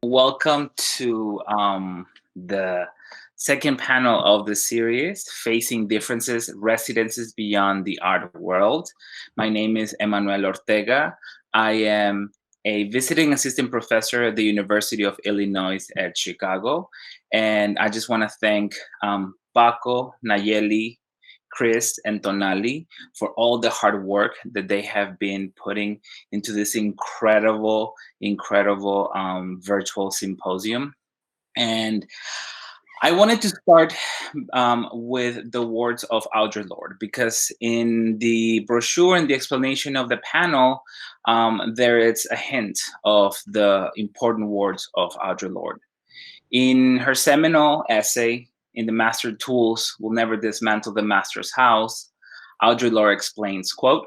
Welcome to the second panel of the series, Facing Differences, Residencies Beyond the Art World. My name is Emmanuel Ortega. I am a visiting assistant professor at the University of Illinois at Chicago. And I just want to thank Paco, Nayeli, Chris, and Tonali for all the hard work that they have been putting into this incredible virtual symposium. And I wanted to start with the words of Audre Lorde, because in the brochure and the explanation of the panel, there is a hint of the important words of Audre Lorde. In her seminal essay, "In the Master Tools Will Never Dismantle the Master's House," Audre Lorde explains, quote,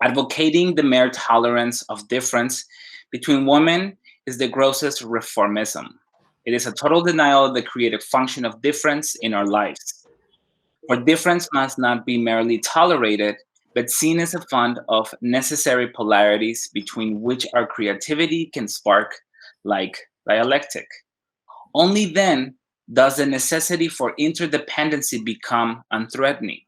"Advocating the mere tolerance of difference between women is the grossest reformism. It is a total denial of the creative function of difference in our lives. For difference must not be merely tolerated, but seen as a fund of necessary polarities between which our creativity can spark like dialectic. Only then does the necessity for interdependency become unthreatening.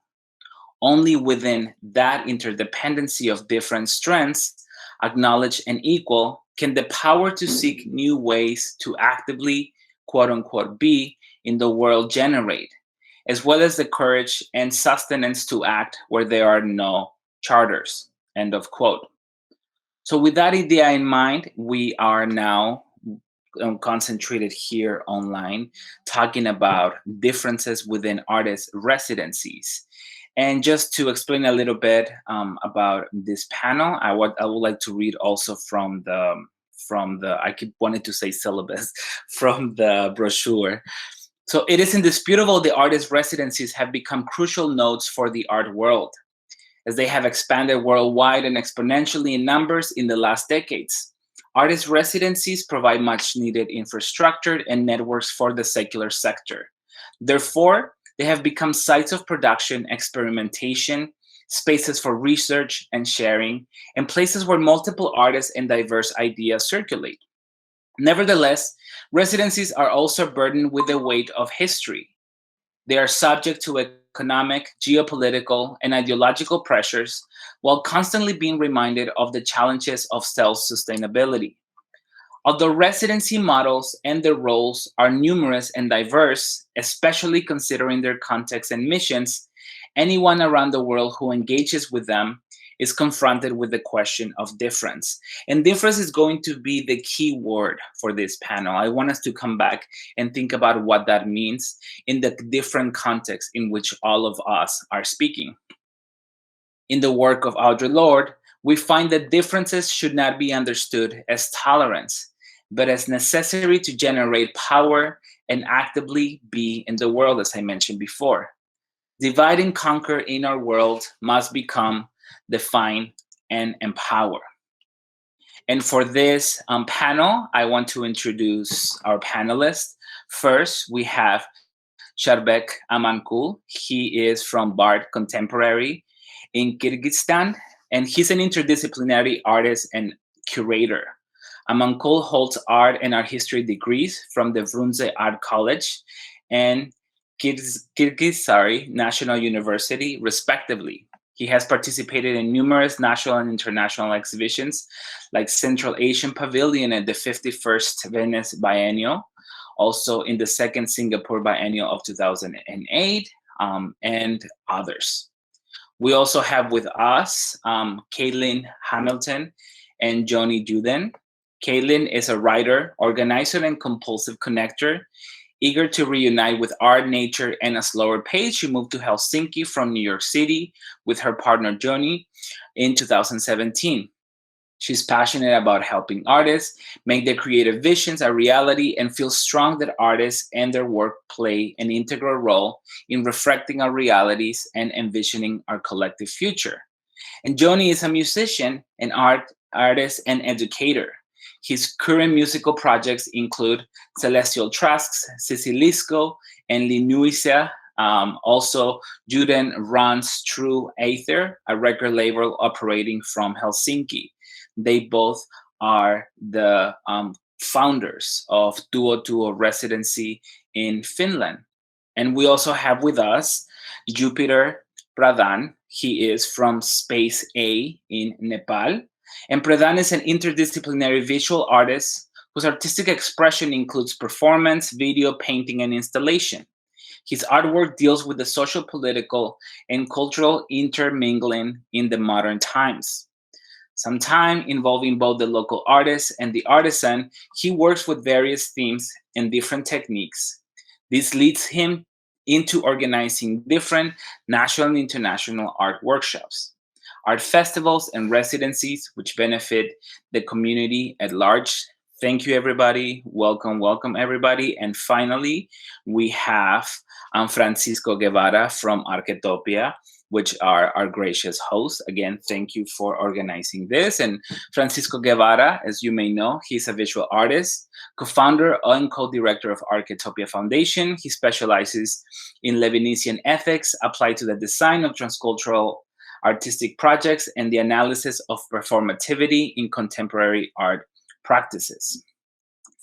Only within that interdependency of different strengths, acknowledged and equal, can the power to seek new ways to actively, quote unquote, be in the world generate, as well as the courage and sustenance to act where there are no charters," end of quote. So with that idea in mind, we are now concentrated here online, talking about differences within artist residencies. And just to explain a little bit about this panel, I would like to read also from the I keep wanting to say syllabus from the brochure. So it is indisputable the artist residencies have become crucial nodes for the art world, as they have expanded worldwide and exponentially in numbers in the last decades. Artist residencies provide much needed infrastructure and networks for the secular sector. Therefore, they have become sites of production, experimentation, spaces for research and sharing, and places where multiple artists and diverse ideas circulate. Nevertheless, residencies are also burdened with the weight of history. They are subject to economic, geopolitical, and ideological pressures, while constantly being reminded of the challenges of self-sustainability. Although residency models and their roles are numerous and diverse, especially considering their context and missions, anyone around the world who engages with them is confronted with the question of difference. And difference is going to be the key word for this panel. I want us to come back and think about what that means in the different contexts in which all of us are speaking. In the work of Audre Lorde, we find that differences should not be understood as tolerance, but as necessary to generate power and actively be in the world, as I mentioned before. Divide and conquer in our world must become define and empower. And for this panel, I want to introduce our panelists. First, we have Shaarbek AMANKUL. He is from B'Art Contemporary in Kyrgyzstan, and he's an interdisciplinary artist and curator. AMANKUL holds art and art history degrees from the Frunze Art College and Kyrgyz National University, respectively. He has participated in numerous national and international exhibitions, like Central Asian Pavilion at the 51st Venice Biennial, also in the second Singapore Biennial of 2008, and others. We also have with us Kaitlyn Hamilton and Joni JUDÉN. Kaitlyn is a writer, organizer, and compulsive connector. Eager to reunite with art, nature, and a slower pace, she moved to Helsinki from New York City with her partner Joni in 2017. She's passionate about helping artists make their creative visions a reality and feels strong that artists and their work play an integral role in reflecting our realities and envisioning our collective future. And Joni is a musician, an artist, and educator. His current musical projects include Celestial Trasks, Sicilisco, and Linuisia. Also, JUDÉN runs True Aether, a record label operating from Helsinki. They both are the founders of Duo Residency in Finland. And we also have with us Jupiter PRADHAN. He is from Space A in Nepal. And PRADHAN is an interdisciplinary visual artist whose artistic expression includes performance, video, painting, and installation. His artwork deals with the social, political, and cultural intermingling in the modern times. Sometime involving both the local artist and the artisan, he works with various themes and different techniques. This leads him into organizing different national and international art workshops, art festivals, and residencies, which benefit the community at large. Thank you, everybody. Welcome, welcome, everybody. And finally, we have Francisco Guevara from Arquetopia, which are our gracious hosts. Again, thank you for organizing this. And Francisco Guevara, as you may know, he's a visual artist, co-founder and co-director of Arquetopia Foundation. He specializes in Lebanese ethics applied to the design of transcultural artistic projects and the analysis of performativity in contemporary art practices.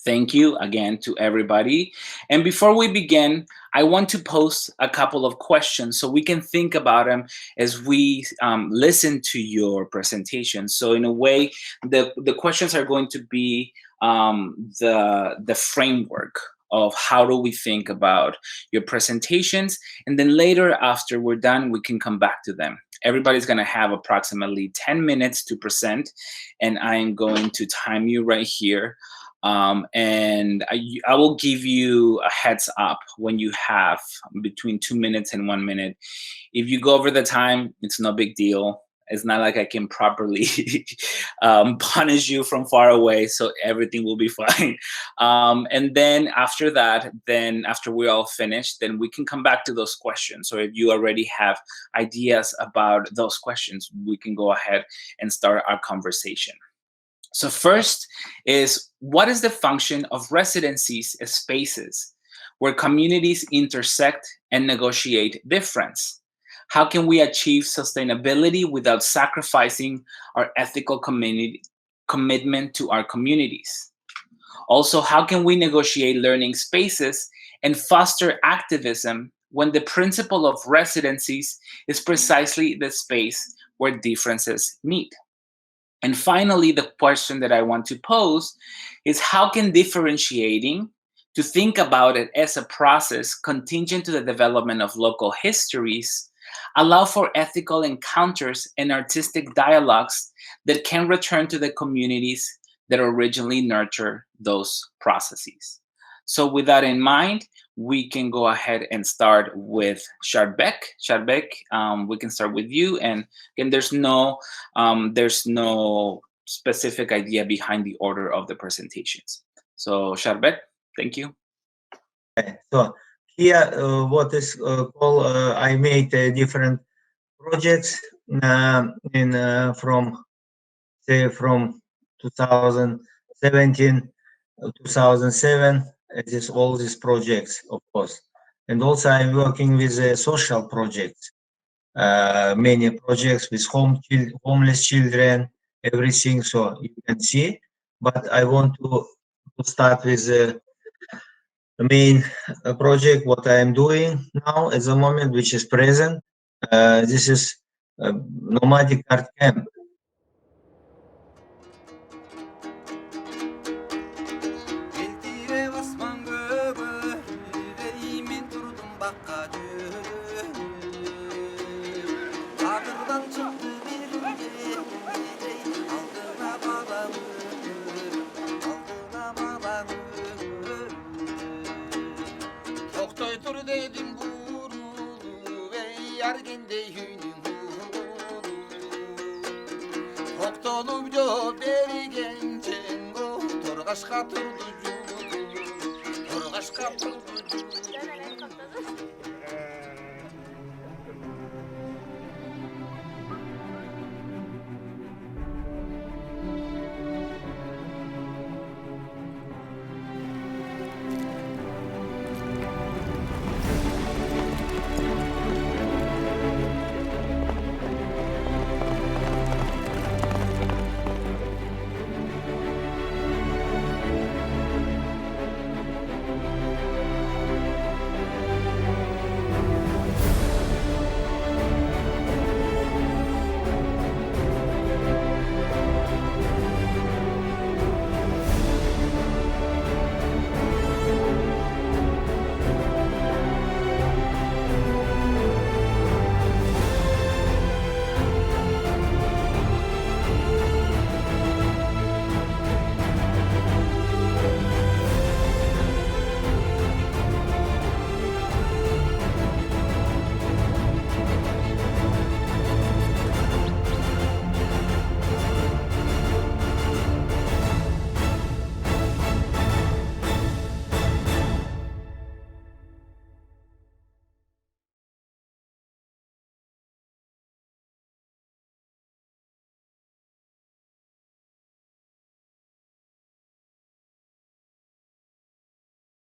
Thank you again to everybody. And before we begin, I want to pose a couple of questions so we can think about them as we listen to your presentation. So in a way, the questions are going to be the framework of how do we think about your presentations. And then later, after we're done, we can come back to them. Everybody's going to have approximately 10 minutes to present, and I am going to time you right here. And I will give you a heads up when you have between 2 minutes and 1 minute. If you go over the time, it's no big deal. It's not like I can properly punish you from far away, so everything will be fine. And then after that, after we're all finished, then we can come back to those questions. So if you already have ideas about those questions, we can go ahead and start our conversation. So first is, what is the function of residencies as spaces where communities intersect and negotiate difference? How can we achieve sustainability without sacrificing our ethical commitment to our communities? Also, how can we negotiate learning spaces and foster activism when the principle of residencies is precisely the space where differences meet? And finally, the question that I want to pose is, how can differentiating, to think about it as a process contingent to the development of local histories, allow for ethical encounters and artistic dialogues that can return to the communities that originally nurture those processes? So with that in mind, we can go ahead and start with Shaarbek. Shaarbek, we can start with you. And again, there's no specific idea behind the order of the presentations. So Shaarbek, thank you. So here, what is called, I made different projects from 2017 2007. All these projects, of course, and also I'm working with social projects, many projects with homeless children, everything. So you can see, but I want to start with the main project, what I am doing now at the moment, which is present. This is a nomadic art camp.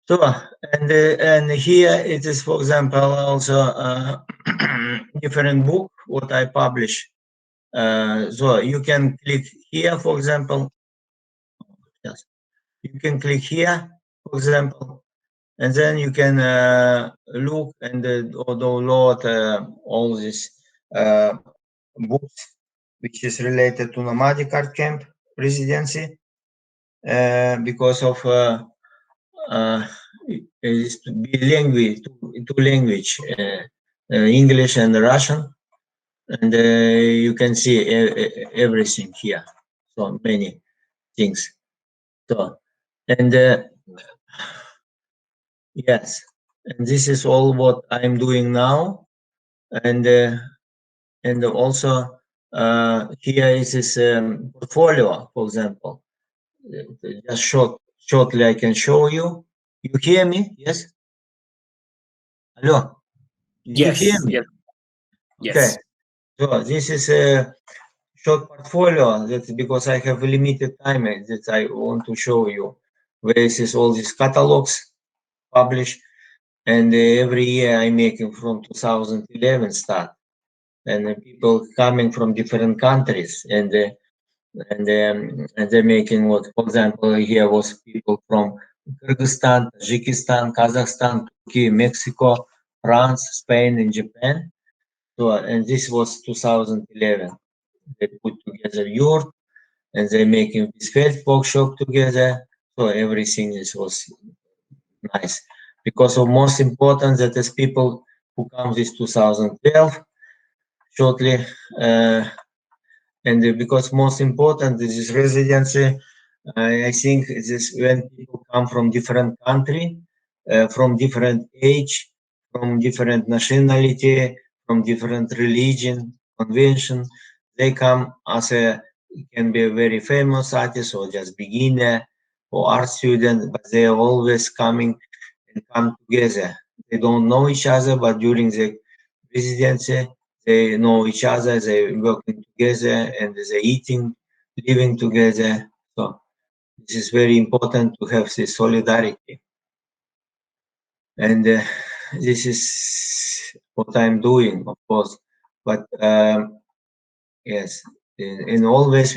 So, and here it is, for example, also different book what I publish. So you can click here, for example. Yes, you can click here, for example, and then you can look and download all these books which is related to nomadic art camp residency because of it's to be language, two language, English and Russian, and you can see everything here. So many things. So and yes, and this is all what I'm doing now, and also here is this portfolio, for example. Just shortly, I can show you. You hear me? Yes. Hello. Did you hear Yes, me? yes, Okay. yes. So this is a short portfolio. That's because I have a limited time that I want to show you. Where is all these catalogs published, and every year I'm making from 2011 start, and people coming from different countries, and they're making what, for example, here was people from Kyrgyzstan, Tajikistan, Kazakhstan, Turkey, Mexico, France, Spain, and Japan. So, and this was 2011. They put together yurt, and they're making this first workshop together. So everything was nice. Because of most important that is people who come this 2012 shortly, and because most important this is residency. I think this when people come from different country, from different age, from different nationality, from different religion, convention, they come as a, it can be a very famous artist or just beginner or art student, but they are always coming and come together. They don't know each other, but during the residency, they know each other, they working together, and they eating, living together. So this is very important to have this solidarity. And this is what I'm doing, of course. But yes, in always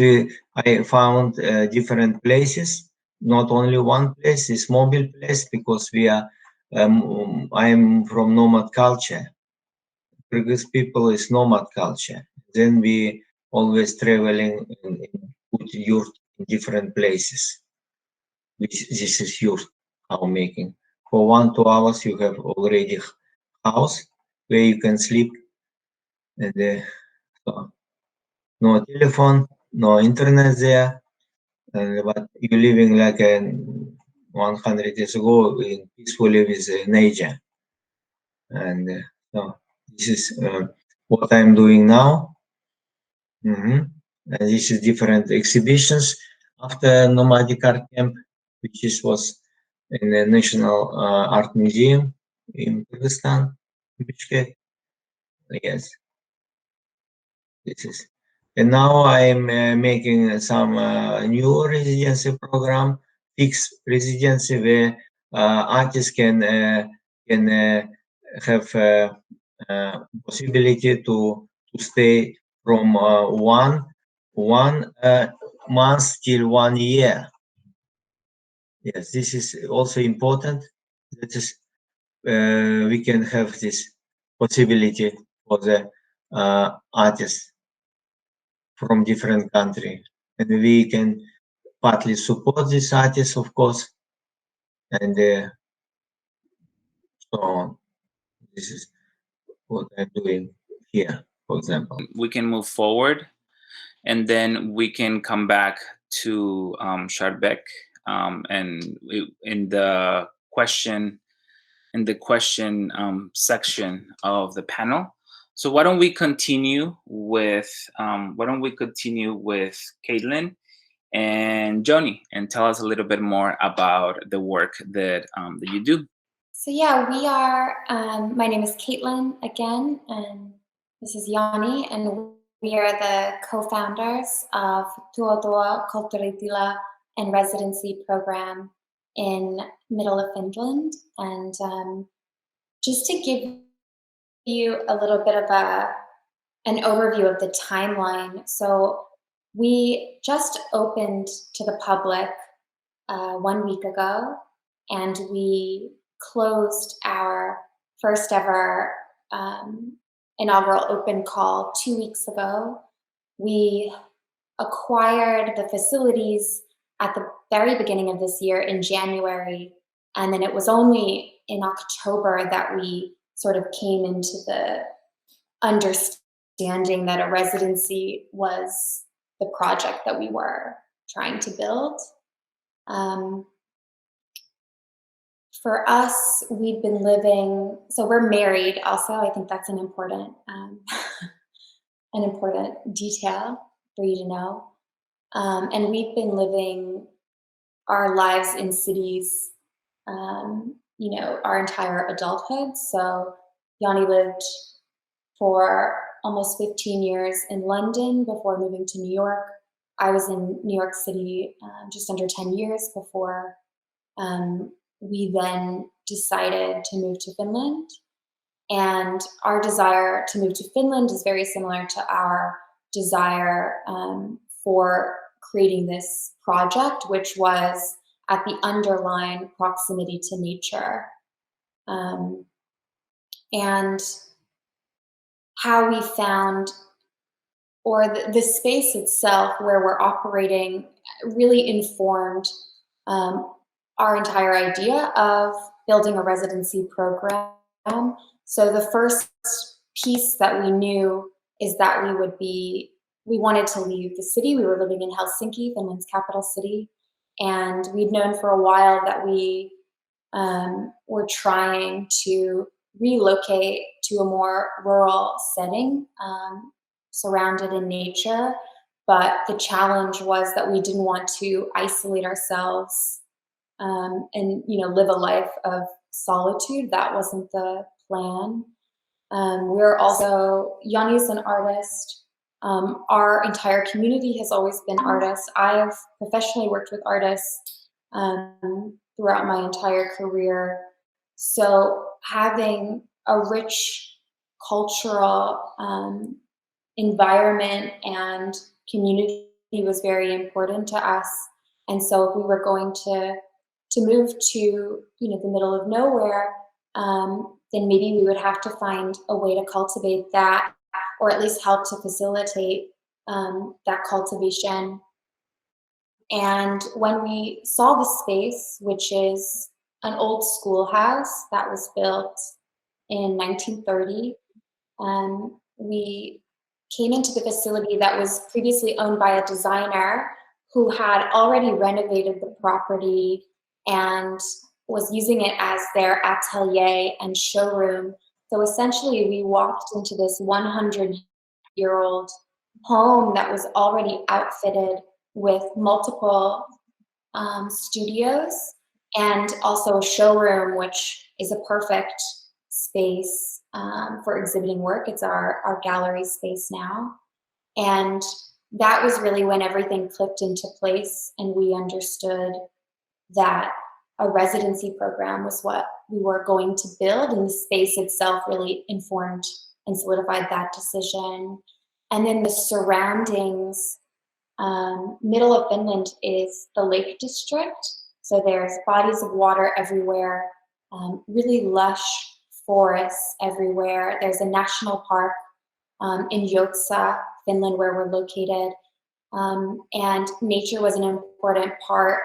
I found different places, not only one place, this mobile place, because we are, I'm from nomad culture. Kyrgyz people is nomad culture. Then we always traveling in put yurt in different places. Which this is yurt how making. For 1-2 hours you have already house where you can sleep, and so no telephone, no internet there, and but you living like 100 years ago in peacefully with nature, and so this is what I'm doing now. And this is different exhibitions after nomadic art camp, which is was in the National Art Museum in Kyrgyzstan, Bishkek. Yes, this is. And now I'm making some new residency program, fixed residency, where artists can have possibility to stay from one month till 1 year. Yes, this is also important. That is, we can have this possibility for the artists from different country, and we can partly support these artists, of course, and so on. This is what I'm doing here, for example. We can move forward, and then we can come back to Shaarbek, and in the question section of the panel. So why don't we continue with Kaitlyn and Joni, and tell us a little bit more about the work that you do. So yeah, we are, my name is Kaitlyn again, and this is Joni, and we are the co-founders of Tuotua Kulturitila and Residency program in middle of Finland. And just to give you a little bit of an overview of the timeline. So we just opened to the public 1 week ago, and we closed our first ever inaugural open call 2 weeks ago. We acquired the facilities at the very beginning of this year in January, and then it was only in October that we sort of came into the understanding that a residency was the project that we were trying to build. For us, we've been living, so we're married also. I think that's an important detail for you to know. And we've been living our lives in cities, our entire adulthood. So Joni lived for almost 15 years in London before moving to New York. I was in New York City just under 10 years before we then decided to move to Finland. And our desire to move to Finland is very similar to our desire for creating this project, which was at the underlying proximity to nature. And how we found, or the space itself where we're operating really informed our entire idea of building a residency program. So the first piece that we knew is that we wanted to leave the city. We were living in Helsinki, Finland's capital city, and we'd known for a while that we were trying to relocate to a more rural setting, surrounded in nature. But the challenge was that we didn't want to isolate ourselves and live a life of solitude. That wasn't the plan. We're also, Joni's an artist. Our entire community has always been artists. I've professionally worked with artists throughout my entire career. So having a rich cultural environment and community was very important to us. And so if we were going to move to the middle of nowhere, then maybe we would have to find a way to cultivate that, or at least help to facilitate that cultivation. And when we saw the space, which is an old schoolhouse that was built in 1930, we came into the facility that was previously owned by a designer who had already renovated the property and was using it as their atelier and showroom. So essentially we walked into this 100-year-old home that was already outfitted with multiple studios and also a showroom, which is a perfect space for exhibiting work. It's our gallery space now. And that was really when everything clicked into place and we understood that a residency program was what we were going to build, and the space itself really informed and solidified that decision. And then the surroundings, middle of Finland is the Lake District. So there's bodies of water everywhere, really lush forests everywhere. There's a national park in Joutsa, Finland, where we're located. And nature was an important part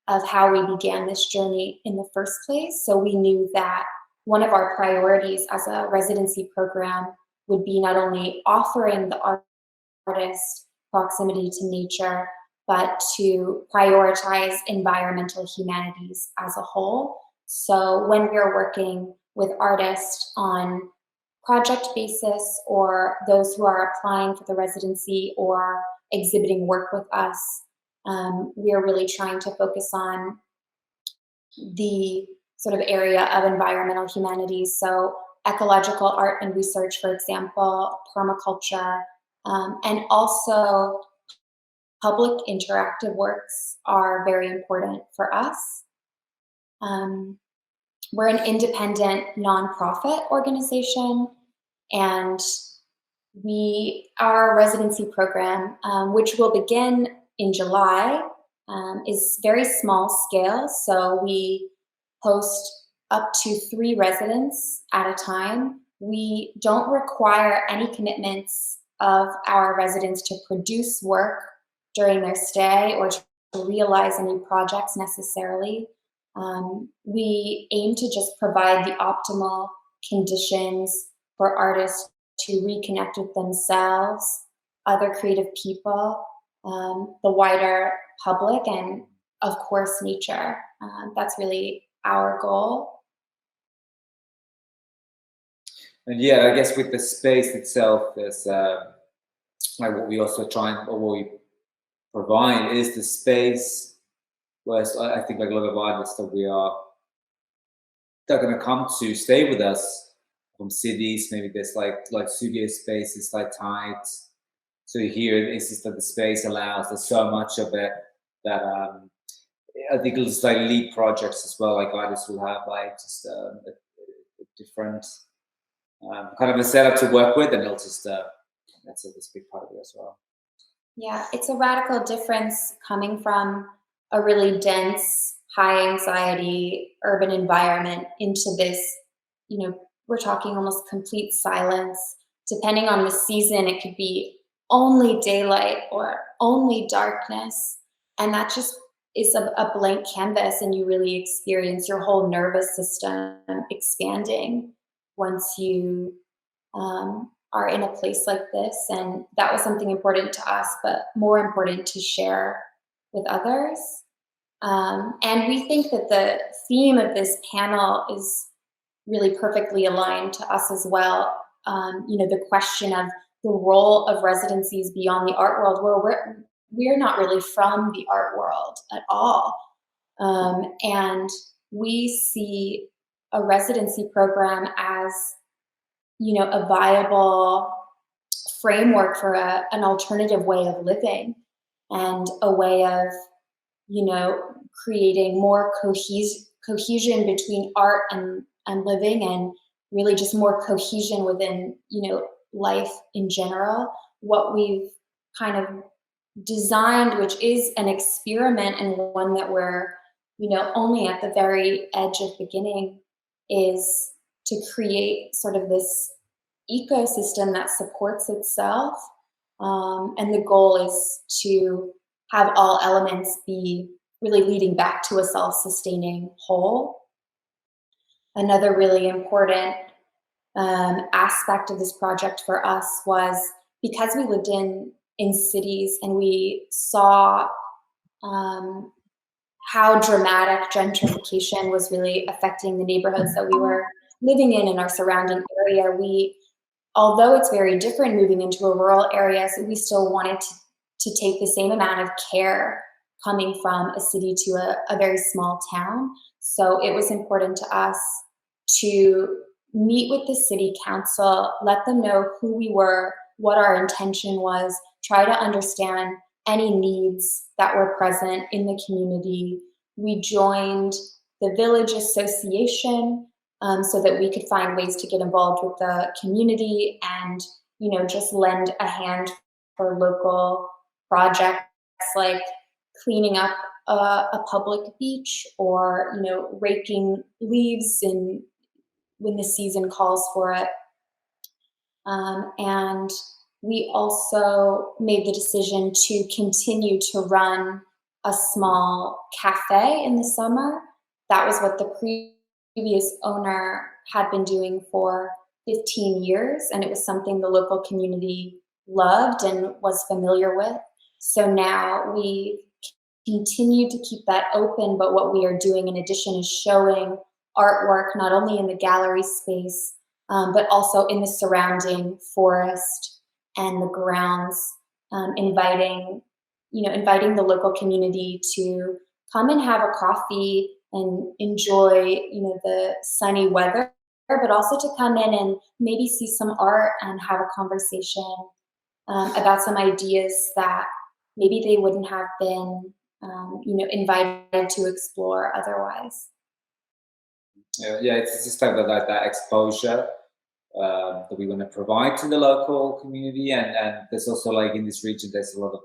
of how we began this journey in the first place. So we knew that one of our priorities as a residency program would be not only offering the artist proximity to nature, but to prioritize environmental humanities as a whole. So when we're working with artists on project basis, or those who are applying for the residency or exhibiting work with us, we're really trying to focus on the sort of area of environmental humanities. So ecological art and research, for example, permaculture, and also public interactive works are very important for us. We're an independent nonprofit organization, and our residency program, which will begin in July, is very small scale. So we host up to 3 residents at a time. We don't require any commitments of our residents to produce work during their stay or to realize any projects necessarily. We aim to just provide the optimal conditions for artists to reconnect with themselves, other creative people, the wider public, and of course, nature. That's really our goal. And yeah, I guess with the space itself, there's like what we also or what we provide is the space where I think like a lot of artists they're going to come to stay with us from cities. Maybe there's like studio spaces like tight. So here it's just that the space allows. There's so much of it that I think it'll just like lead projects as well. Like artists will have like just a different kind of a setup to work with, and it'll just that's a big part of it as well. Yeah, it's a radical difference coming from a really dense, high anxiety urban environment into this, we're talking almost complete silence. Depending on the season, it could be only daylight or only darkness. And that just is a blank canvas, and you really experience your whole nervous system expanding once you are in a place like this. And that was something important to us, but more important to share with others. And we think that the theme of this panel is really perfectly aligned to us as well. The question of the role of residencies beyond the art world, where we're not really from the art world at all. And we see a residency program as, a viable framework for an alternative way of living and a way of, creating more cohesion between art and living, and really just more cohesion within, life in general. What we've kind of designed, which is an experiment and one that we're, only at the very edge of beginning, is to create sort of this ecosystem that supports itself. And the goal is to have all elements be really leading back to a self-sustaining whole. Another really important aspect of this project for us was because we lived in cities and we saw how dramatic gentrification was really affecting the neighborhoods that we were living in our surrounding area. Although it's very different moving into a rural area, so we still wanted to take the same amount of care coming from a city to a very small town. So it was important to us to meet with the city council, let them know who we were, what our intention was, try to understand any needs that were present in the community. We joined the village association so that we could find ways to get involved with the community and, just lend a hand for local projects like cleaning up a public beach or, raking leaves when the season calls for it. And we also made the decision to continue to run a small cafe in the summer. That was what the previous owner had been doing for 15 years, and it was something the local community loved and was familiar with. So now we continue to keep that open, but what we are doing in addition is showing artwork not only in the gallery space, but also in the surrounding forest and the grounds, inviting the local community to come and have a coffee and enjoy, the sunny weather, but also to come in and maybe see some art and have a conversation about some ideas that maybe they wouldn't have been, invited to explore otherwise. Yeah, it's just like that exposure that we want to provide to the local community, and there's also like in this region there's a lot of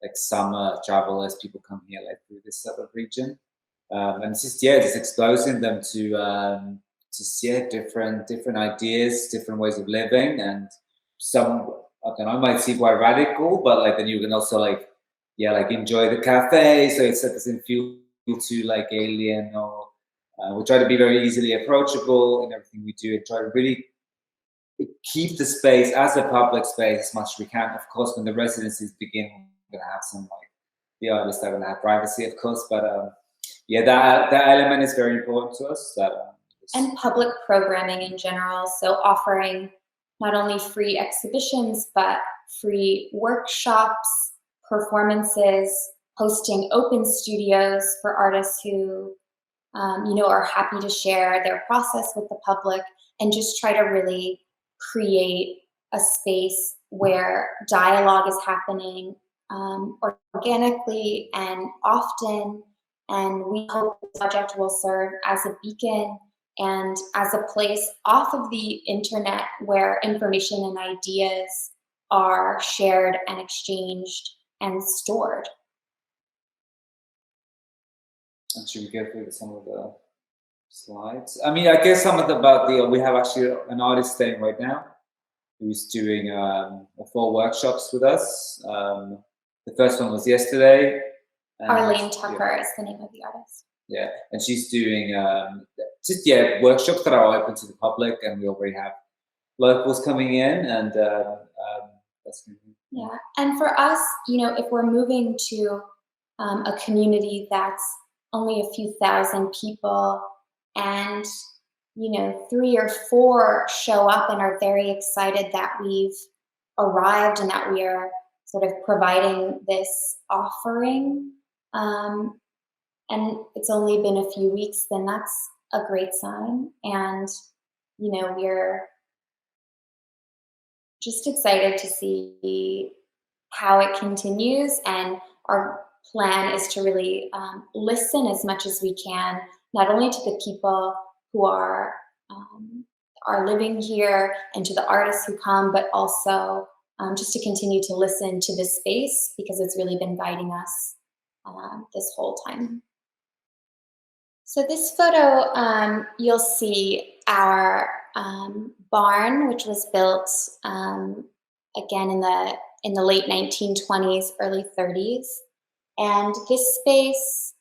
like summer travelers, people come here like through this sort of region, and it's just just exposing them to just different ideas, different ways of living, and some I don't know might seem quite radical, but like then you can also like enjoy the cafe, so it doesn't feel too like alien or. We try to be very easily approachable in everything we do, and try to really keep the space as a public space as much as we can. Of course, when the residencies begin, we're going to have some like the artists are going to have privacy, of course, but that element is very important to us. And public programming in general, so offering not only free exhibitions but free workshops, performances, hosting open studios for artists who are happy to share their process with the public, and just try to really create a space where dialogue is happening organically and often. And we hope the project will serve as a beacon and as a place off of the internet where information and ideas are shared and exchanged and stored. And should we go through some of the slides? I mean, I guess some of we have actually an artist staying right now who's doing 4 workshops with us. The first one was yesterday. Arlene Tucker is the name of the artist. Yeah, and she's doing workshops that are open to the public, and we already have locals coming in, and that's gonna be. Yeah, and for us, if we're moving to a community that's only a few thousand people, and 3 or 4 show up and are very excited that we've arrived and that we are sort of providing this offering, and it's only been a few weeks, then that's a great sign. And we're just excited to see how it continues, and our plan is to really listen as much as we can, not only to the people who are living here and to the artists who come, but also just to continue to listen to this space, because it's really been guiding us this whole time. So this photo, you'll see our barn, which was built again in the late 1920s, early 30s. And this space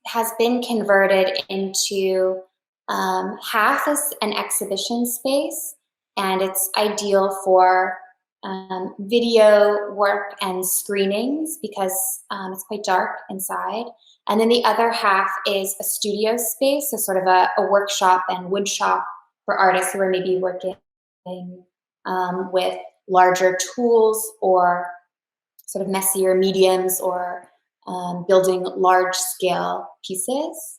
has been converted into half as an exhibition space, and it's ideal for video work and screenings because it's quite dark inside. And then the other half is a studio space, so sort of a workshop and wood shop for artists who are maybe working with larger tools or sort of messier mediums, or building large-scale pieces.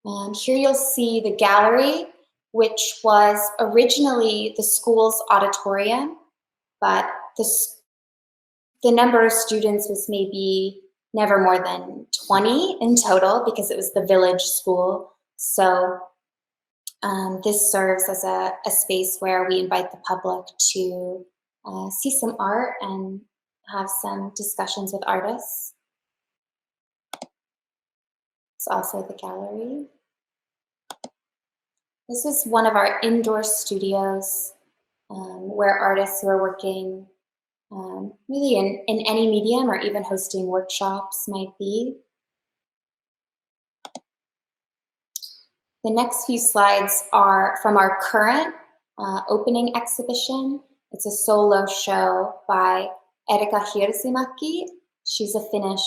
And here you'll see the gallery, which was originally the school's auditorium, but the number of students was maybe never more than 20 in total because it was the village school. So this serves as a space where we invite the public to see some art and have some discussions with artists. It's also the gallery. This is one of our indoor studios where artists who are working really in any medium or even hosting workshops might be. The next few slides are from our current opening exhibition. It's a solo show by Erika Hirsimäki. She's a Finnish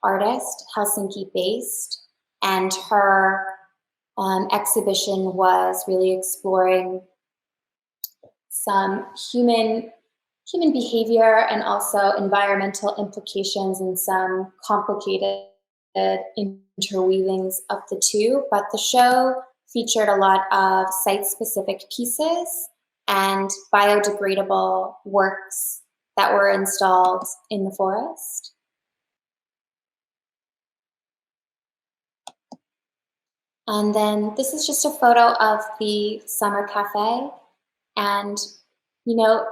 artist, Helsinki-based, and her exhibition was really exploring some human behavior and also environmental implications and some complicated interweavings of the two. But the show featured a lot of site-specific pieces and biodegradable works that were installed in the forest. And then this is just a photo of the summer cafe. And, you know,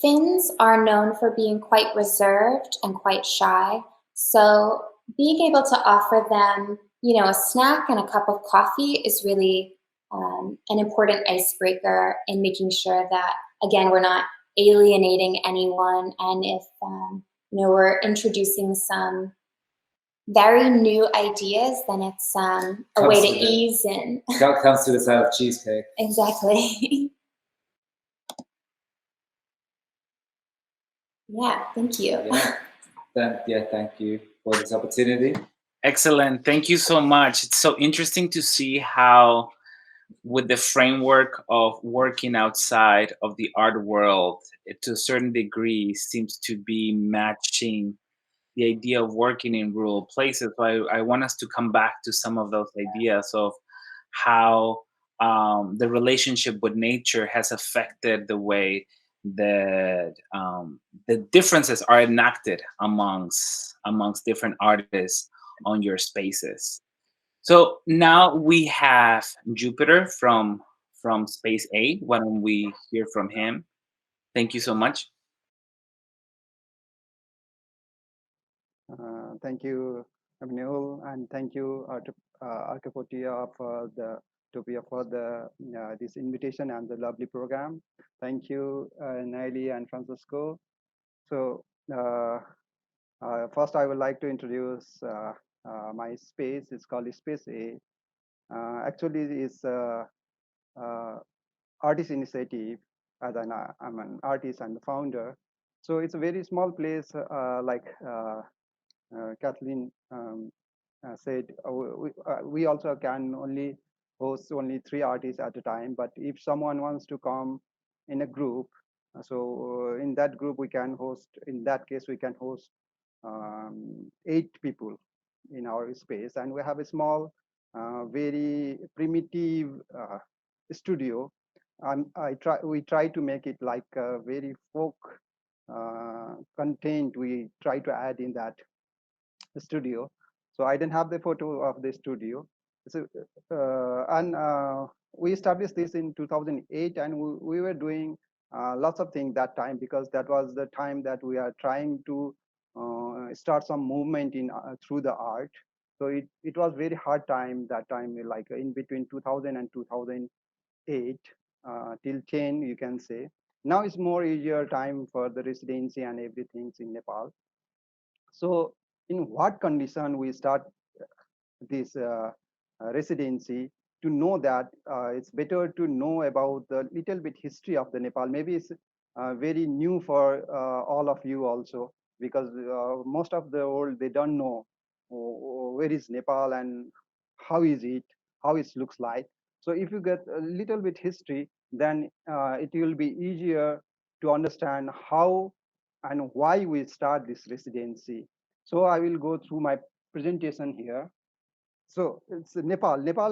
Finns are known for being quite reserved and quite shy. So being able to offer them, you know, a snack and a cup of coffee is really an important icebreaker in making sure that, again, we're not alienating anyone. And if, you know, we're introducing some very new ideas, then it's a way to ease in. Comes to the side of cheesecake. Exactly. Yeah, thank you. Yeah, thank you for this opportunity. Excellent. Thank you so much. It's so interesting to see how, with the framework of working outside of the art world, it, to a certain degree, seems to be matching the idea of working in rural places. So I want us to come back to some of those ideas of how the relationship with nature has affected the way that the differences are enacted amongst different artists on your spaces. So now we have Jupiter from Space A. Why don't we hear from him? Thank you so much. Thank you, Emmanuel, and thank you, Arkapotia, for the Topia for the this invitation and the lovely program. Thank you, Naili and Francisco. So first, I would like to introduce my space. It's called Space A. Actually, it's artist initiative. As I'm an artist and the founder. So it's a very small place, like Kaitlyn said, we also can only host only 3 artists at a time. But if someone wants to come in a group, so in that group we can host. In that case, we can host 8 people in our space, and we have a small, very primitive studio. And we try to make it like a very folk content. We try to add in that studio. So I didn't have the photo of the studio. So and we established this in 2008, and we were doing lots of things that time, because that was the time that we are trying to start some movement in through the art. So it was very hard time that time, like in between 2000 and 2008 till 10, you can say. Now it's more easier time for the residency and everything in Nepal. So in what condition we start this residency? To know that, it's better to know about the little bit history of the Nepal. Maybe it's very new for all of you also, because most of the world, they don't know where is Nepal and how is it, how it looks like. So if you get a little bit history, then it will be easier to understand how and why we start this residency. So I will go through my presentation here. So it's Nepal. Nepal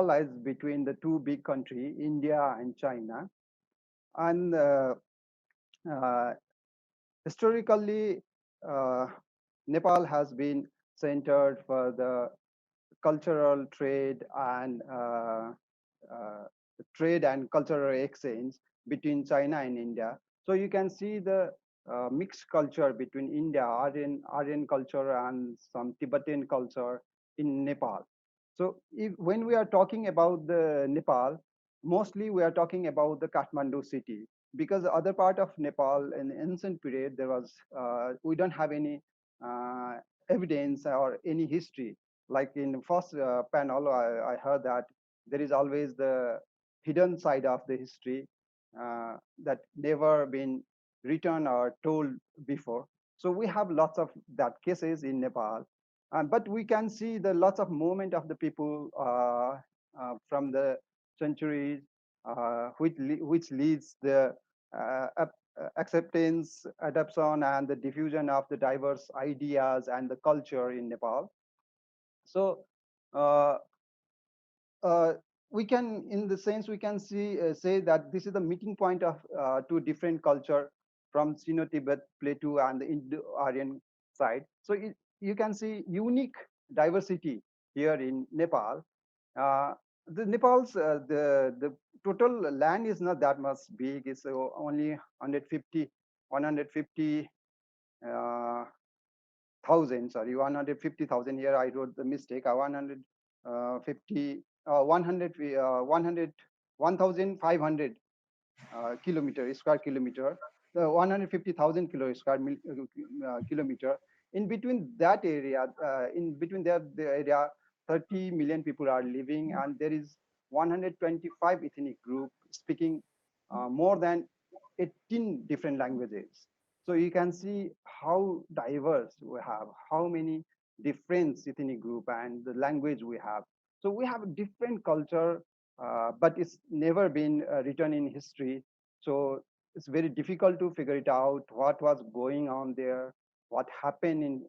lies between the 2 big countries, India and China. And uh, historically, Nepal has been centered for the cultural trade and cultural exchange between China and India. So you can see the mixed culture between India, Aryan culture, and some Tibetan culture in Nepal. So when we are talking about the Nepal, mostly we are talking about the Kathmandu city, because the other part of Nepal in the ancient period, there was we don't have any evidence or any history. Like in the first panel, I heard that there is always the hidden side of the history that never been written or told before. So we have lots of that cases in Nepal, but we can see the lots of movement of the people from the centuries, which leads the acceptance, adoption, and the diffusion of the diverse ideas and the culture in Nepal. So uh, uh, we can, in the sense, we can say that this is the meeting point of 2 different culture from Sino-Tibet plateau and the Indo-Aryan side. So you can see unique diversity here in Nepal. The Nepal's the total land is not that much big. It's only 150 thousand. Sorry, 150,000. Here I wrote the mistake. 150 1,500 square kilometer. 150,000 kilometer. In between that area, in between the area, 30 million people are living, and there is 125 ethnic group speaking more than 18 different languages. So you can see how diverse we have, how many different ethnic group and the language we have. So we have a different culture, but it's never been written in history. So it's very difficult to figure it out what was going on there, what happened in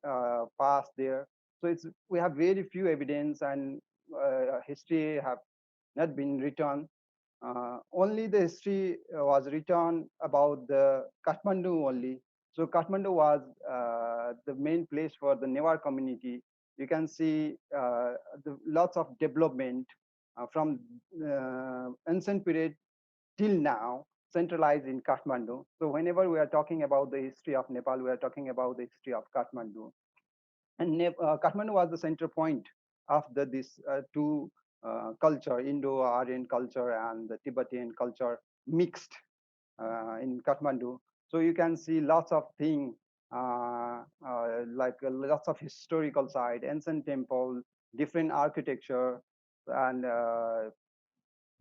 past there. So we have very few evidence, and history have not been written. Only the history was written about the Kathmandu only. So Kathmandu was the main place for the Newar community. You can see lots of development from ancient period till now, centralized in Kathmandu. So whenever we are talking about the history of Nepal, we are talking about the history of Kathmandu. And Kathmandu was the center point of this two culture, Indo-Aryan culture and the Tibetan culture mixed in Kathmandu. So you can see lots of things like lots of historical site, ancient temple, different architecture, and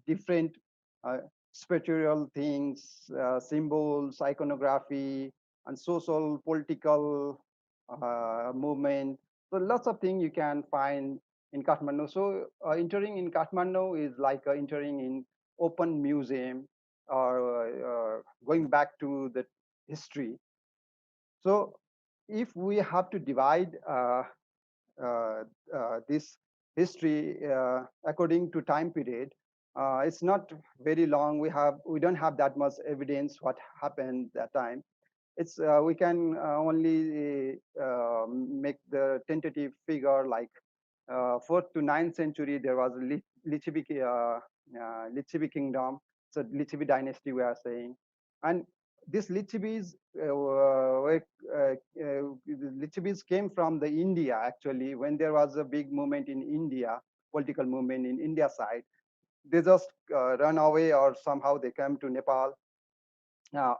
different spiritual things, symbols, iconography, and social, political movement. So lots of things you can find in Kathmandu. So entering in Kathmandu is like entering in open museum or going back to the history. So if we have to divide this history according to time period, it's not very long. We don't have that much evidence what happened that time. It's we can only make the tentative figure like 4th to 9th century. There was Lichivi kingdom, so Lichivi dynasty we are saying, and this Lichivis came from the India actually. When there was a big movement in India, political movement in India side, they just run away, or somehow they came to Nepal,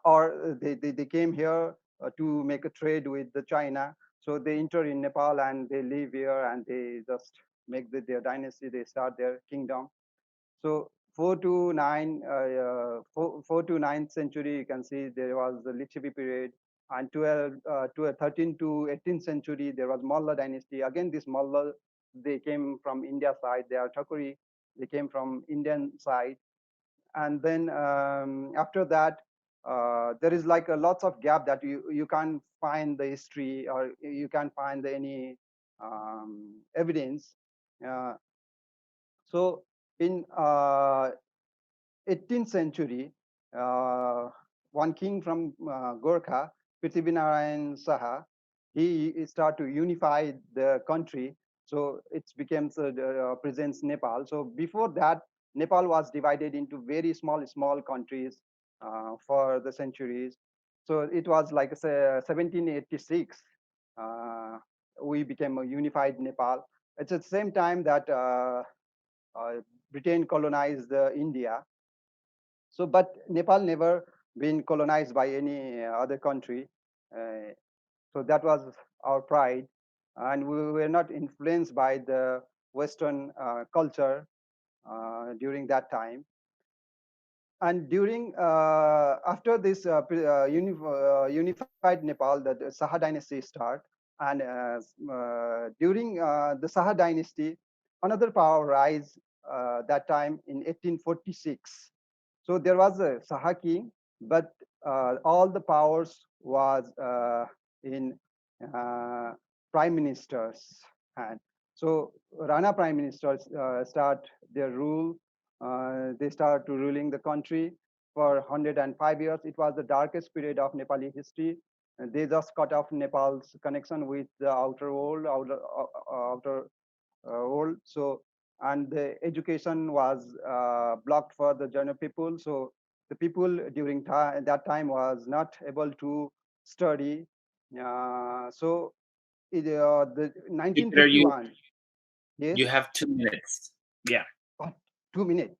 or they came here to make a trade with the China. So they enter in Nepal and they live here and they just make their dynasty. They start their kingdom. So 4 to 9, 4 to 9th century, you can see there was the Lichivi period, and 13 to 18th century, there was Malla dynasty. Again, this Malla, they came from India side. They are Thakuri. They came from Indian side. And then after that, there is like a lots of gap that you can't find the history, or you can't find any evidence. So in 18th century, one king from Gorkha, Prithvinarayan Saha, he started to unify the country. So it becomes presents Nepal. So before that, Nepal was divided into very small countries for the centuries. So it was like 1786, we became a unified Nepal. It's at the same time that Britain colonized India. So, but Nepal never been colonized by any other country. So that was our pride, and we were not influenced by the Western culture during that time. And during after this unified Nepal, the Saha dynasty start, and during the Saha dynasty, another power rise that time in 1846. So there was a Saha king, but all the powers was in prime minister's hand. So Rana prime ministers start their rule. They start to ruling the country for 105 years. It was the darkest period of Nepali history. They just cut off Nepal's connection with the outer world, outer old. So, and the education was blocked for the general people. So the people during that time was not able to study. So the Jupiter, 1951. Yes. you have 2 minutes. Yeah. Oh, 2 minutes.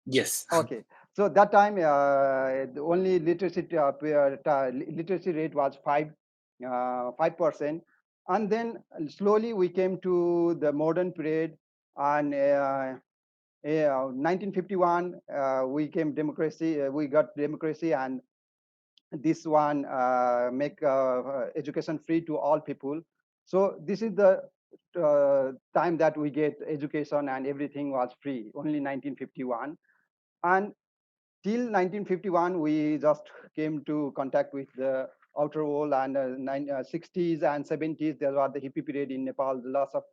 Yes. Okay. So that time, the only literacy literacy rate was 5%, and then slowly we came to the modern period, and 1951 we came democracy. We got democracy, and this one make education free to all people. So this is the time that we get education and everything was free. Only 1951, and till 1951 we just came to contact with the outer world, and 60s and 70s there was the hippie period in Nepal. Lots of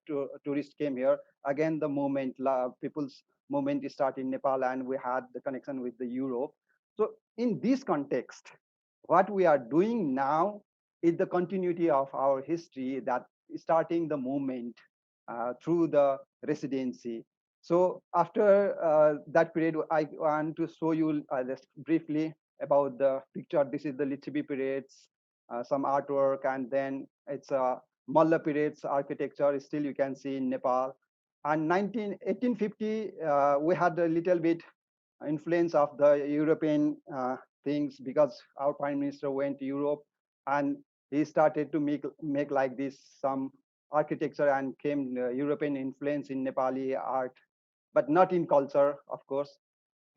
tourists came here. Again the movement, people's movement start in Nepal, and we had the connection with the Europe. So in this context, what we are doing now is the continuity of our history, that starting the movement through the residency. So after that period, I want to show you just briefly about the picture. This is the Lichibi periods, some artwork, and then it's Malla periods architecture. Still you can see in Nepal. And 1850, we had a little bit influence of the European things, because our prime minister went to Europe, and he started to make like this some architecture, and came European influence in Nepali art, but not in culture, of course.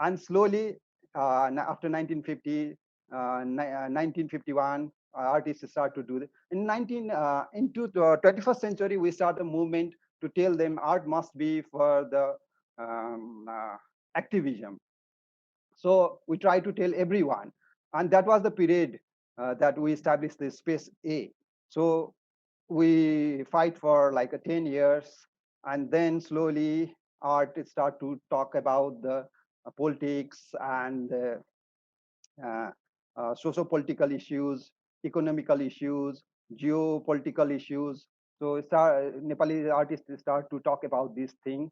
And slowly, after 1950, 1951, artists start to do it. Into the 21st century, we start a movement to tell them art must be for the activism. So we try to tell everyone, and that was the period that we established the space A. So we fight for like 10 years, and then slowly art start to talk about the politics and socio-political issues, economical issues, geopolitical issues. So Nepali artists start to talk about these things.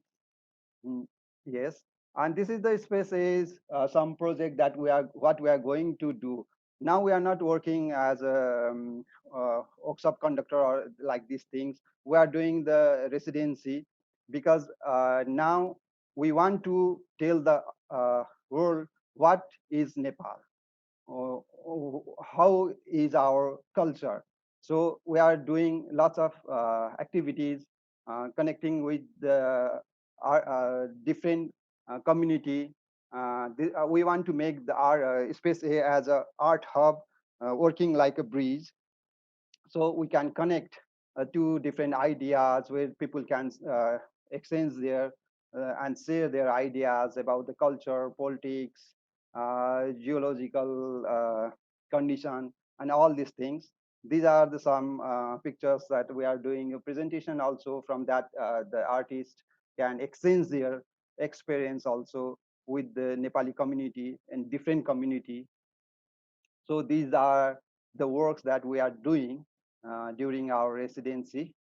Yes, and this is the space is some project that what we are going to do. Now we are not working as a workshop conductor or like these things. We are doing the residency, because now we want to tell the world what is Nepal, or how is our culture. So we are doing lots of activities, connecting with the different community. We want to make our space A as a art hub, working like a bridge, so we can connect two different ideas where people can exchange their and share their ideas about the culture, politics, geological condition, and all these things. These are the some pictures that we are doing a presentation also. From that, the artist can exchange their experience also with the Nepali community and different community. So these are the works that we are doing during our residency.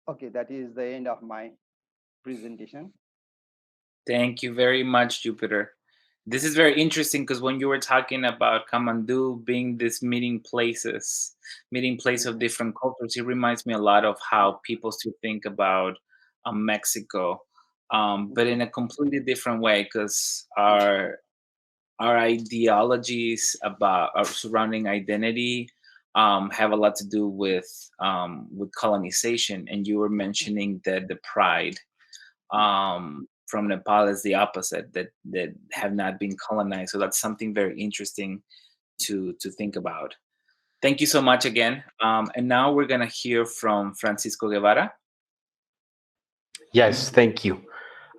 Okay, that is the end of my presentation. Thank you very much, Jupiter. This is very interesting, because when you were talking about Kamandu being this meeting place of different cultures, it reminds me a lot of how people still think about Mexico, but in a completely different way, because our ideologies about our surrounding identity have a lot to do with colonization. And you were mentioning that the pride from Nepal is the opposite, that have not been colonized. So that's something very interesting to think about. Thank you so much again. And now we're gonna hear from Francisco Guevara. Yes, thank you.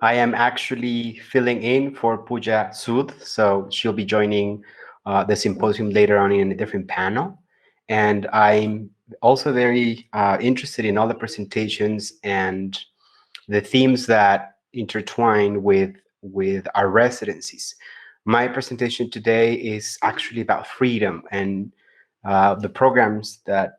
I am actually filling in for Pooja SOOD, so she'll be joining the symposium later on in a different panel. And I'm also very interested in all the presentations and the themes that intertwine with our residencies. My presentation today is actually about freedom, and the programs that,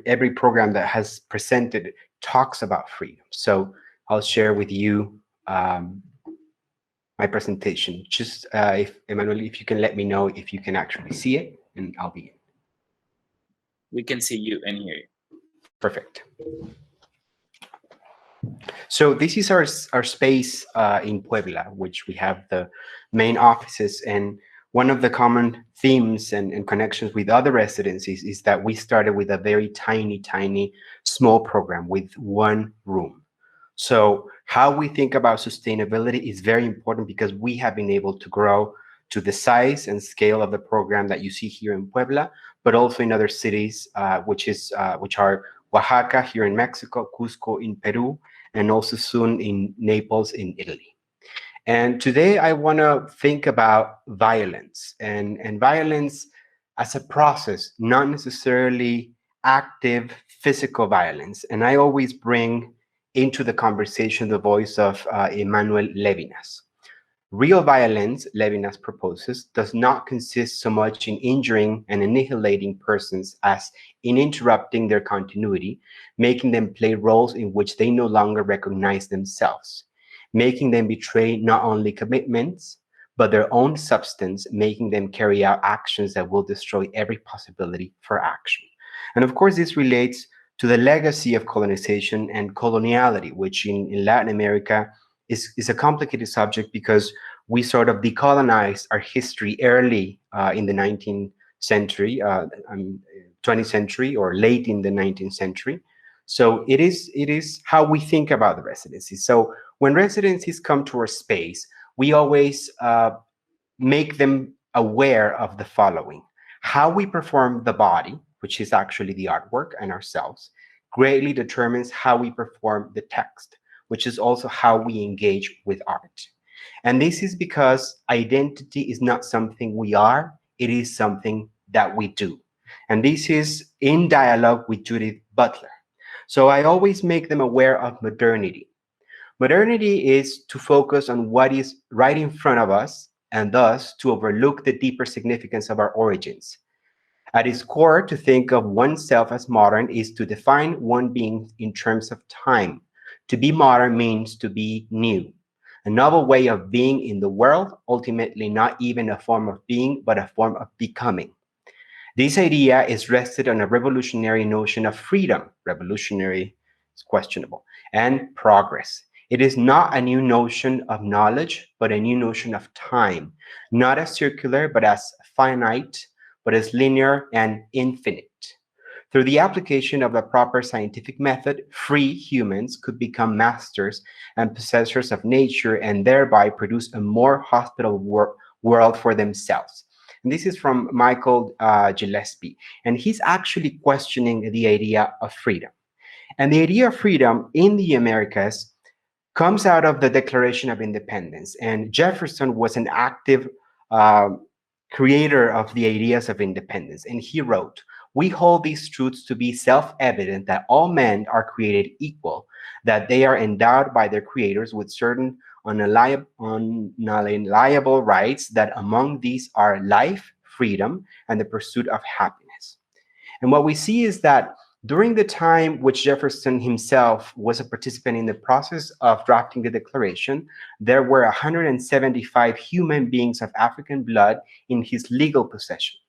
every program that has presented talks about freedom. So I'll share with you my presentation. Just if Emmanuel, if you can let me know if you can actually see it, and I'll be in. We can see you and hear you. Perfect. So this is our space in Puebla, which we have the main offices. And one of the common themes and connections with other residencies is that we started with a very tiny, small program with one room. So how we think about sustainability is very important because we have been able to grow to the size and scale of the program that you see here in Puebla, but also in other cities, which are Oaxaca here in Mexico, Cusco in Peru, and also soon in Naples in Italy. And today I want to think about violence and violence as a process, not necessarily active physical violence. And I always bring into the conversation the voice of Emmanuel Levinas. Real violence, Levinas proposes, does not consist so much in injuring and annihilating persons as in interrupting their continuity, making them play roles in which they no longer recognize themselves, making them betray not only commitments, but their own substance, making them carry out actions that will destroy every possibility for action. And of course, this relates to the legacy of colonization and coloniality, which in Latin America is a complicated subject because we sort of decolonized our history early in the 19th century, 20th century, or late in the 19th century. So it is how we think about the residencies. So when residencies come to our space, we always make them aware of the following: how we perform the body, which is actually the artwork, and ourselves, greatly determines how we perform the text, which is also how we engage with art. And this is because identity is not something we are, it is something that we do. And this is in dialogue with Judith Butler. So I always make them aware of modernity. Modernity is to focus on what is right in front of us, and thus to overlook the deeper significance of our origins. At its core, to think of oneself as modern is to define one being in terms of time. To be modern means to be new, a novel way of being in the world, ultimately not even a form of being, but a form of becoming. This idea is rested on a revolutionary notion of freedom. Revolutionary is questionable. And progress. It is not a new notion of knowledge, but a new notion of time, not as circular, but as finite, but as linear and infinite. Through the application of the proper scientific method, free humans could become masters and possessors of nature and thereby produce a more hospitable world for themselves. And this is from Michael Gillespie, and he's actually questioning the idea of freedom. And the idea of freedom in the Americas comes out of the Declaration of Independence. And Jefferson was an active creator of the ideas of independence. And he wrote, "We hold these truths to be self-evident that all men are created equal, that they are endowed by their creators with certain unalienable rights, that among these are life, freedom, and the pursuit of happiness." And what we see is that during the time which Jefferson himself was a participant in the process of drafting the Declaration, there were 175 human beings of African blood in his legal possession.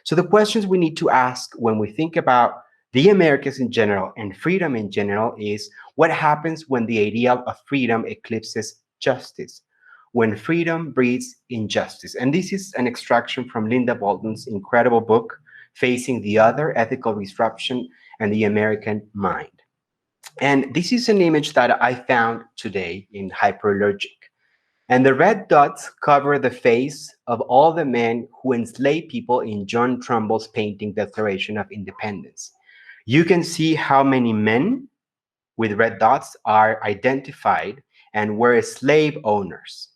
So the questions we need to ask when we think about the Americas in general and freedom in general is, what happens when the ideal of freedom eclipses justice? When freedom breeds injustice. And this is an extraction from Linda Bolton's incredible book, Facing the Other, Ethical Disruption and the American Mind. And this is an image that I found today in Hyperallergic. And the red dots cover the face of all the men who enslaved people in John Trumbull's painting Declaration of Independence. You can see how many men with red dots are identified and were slave owners.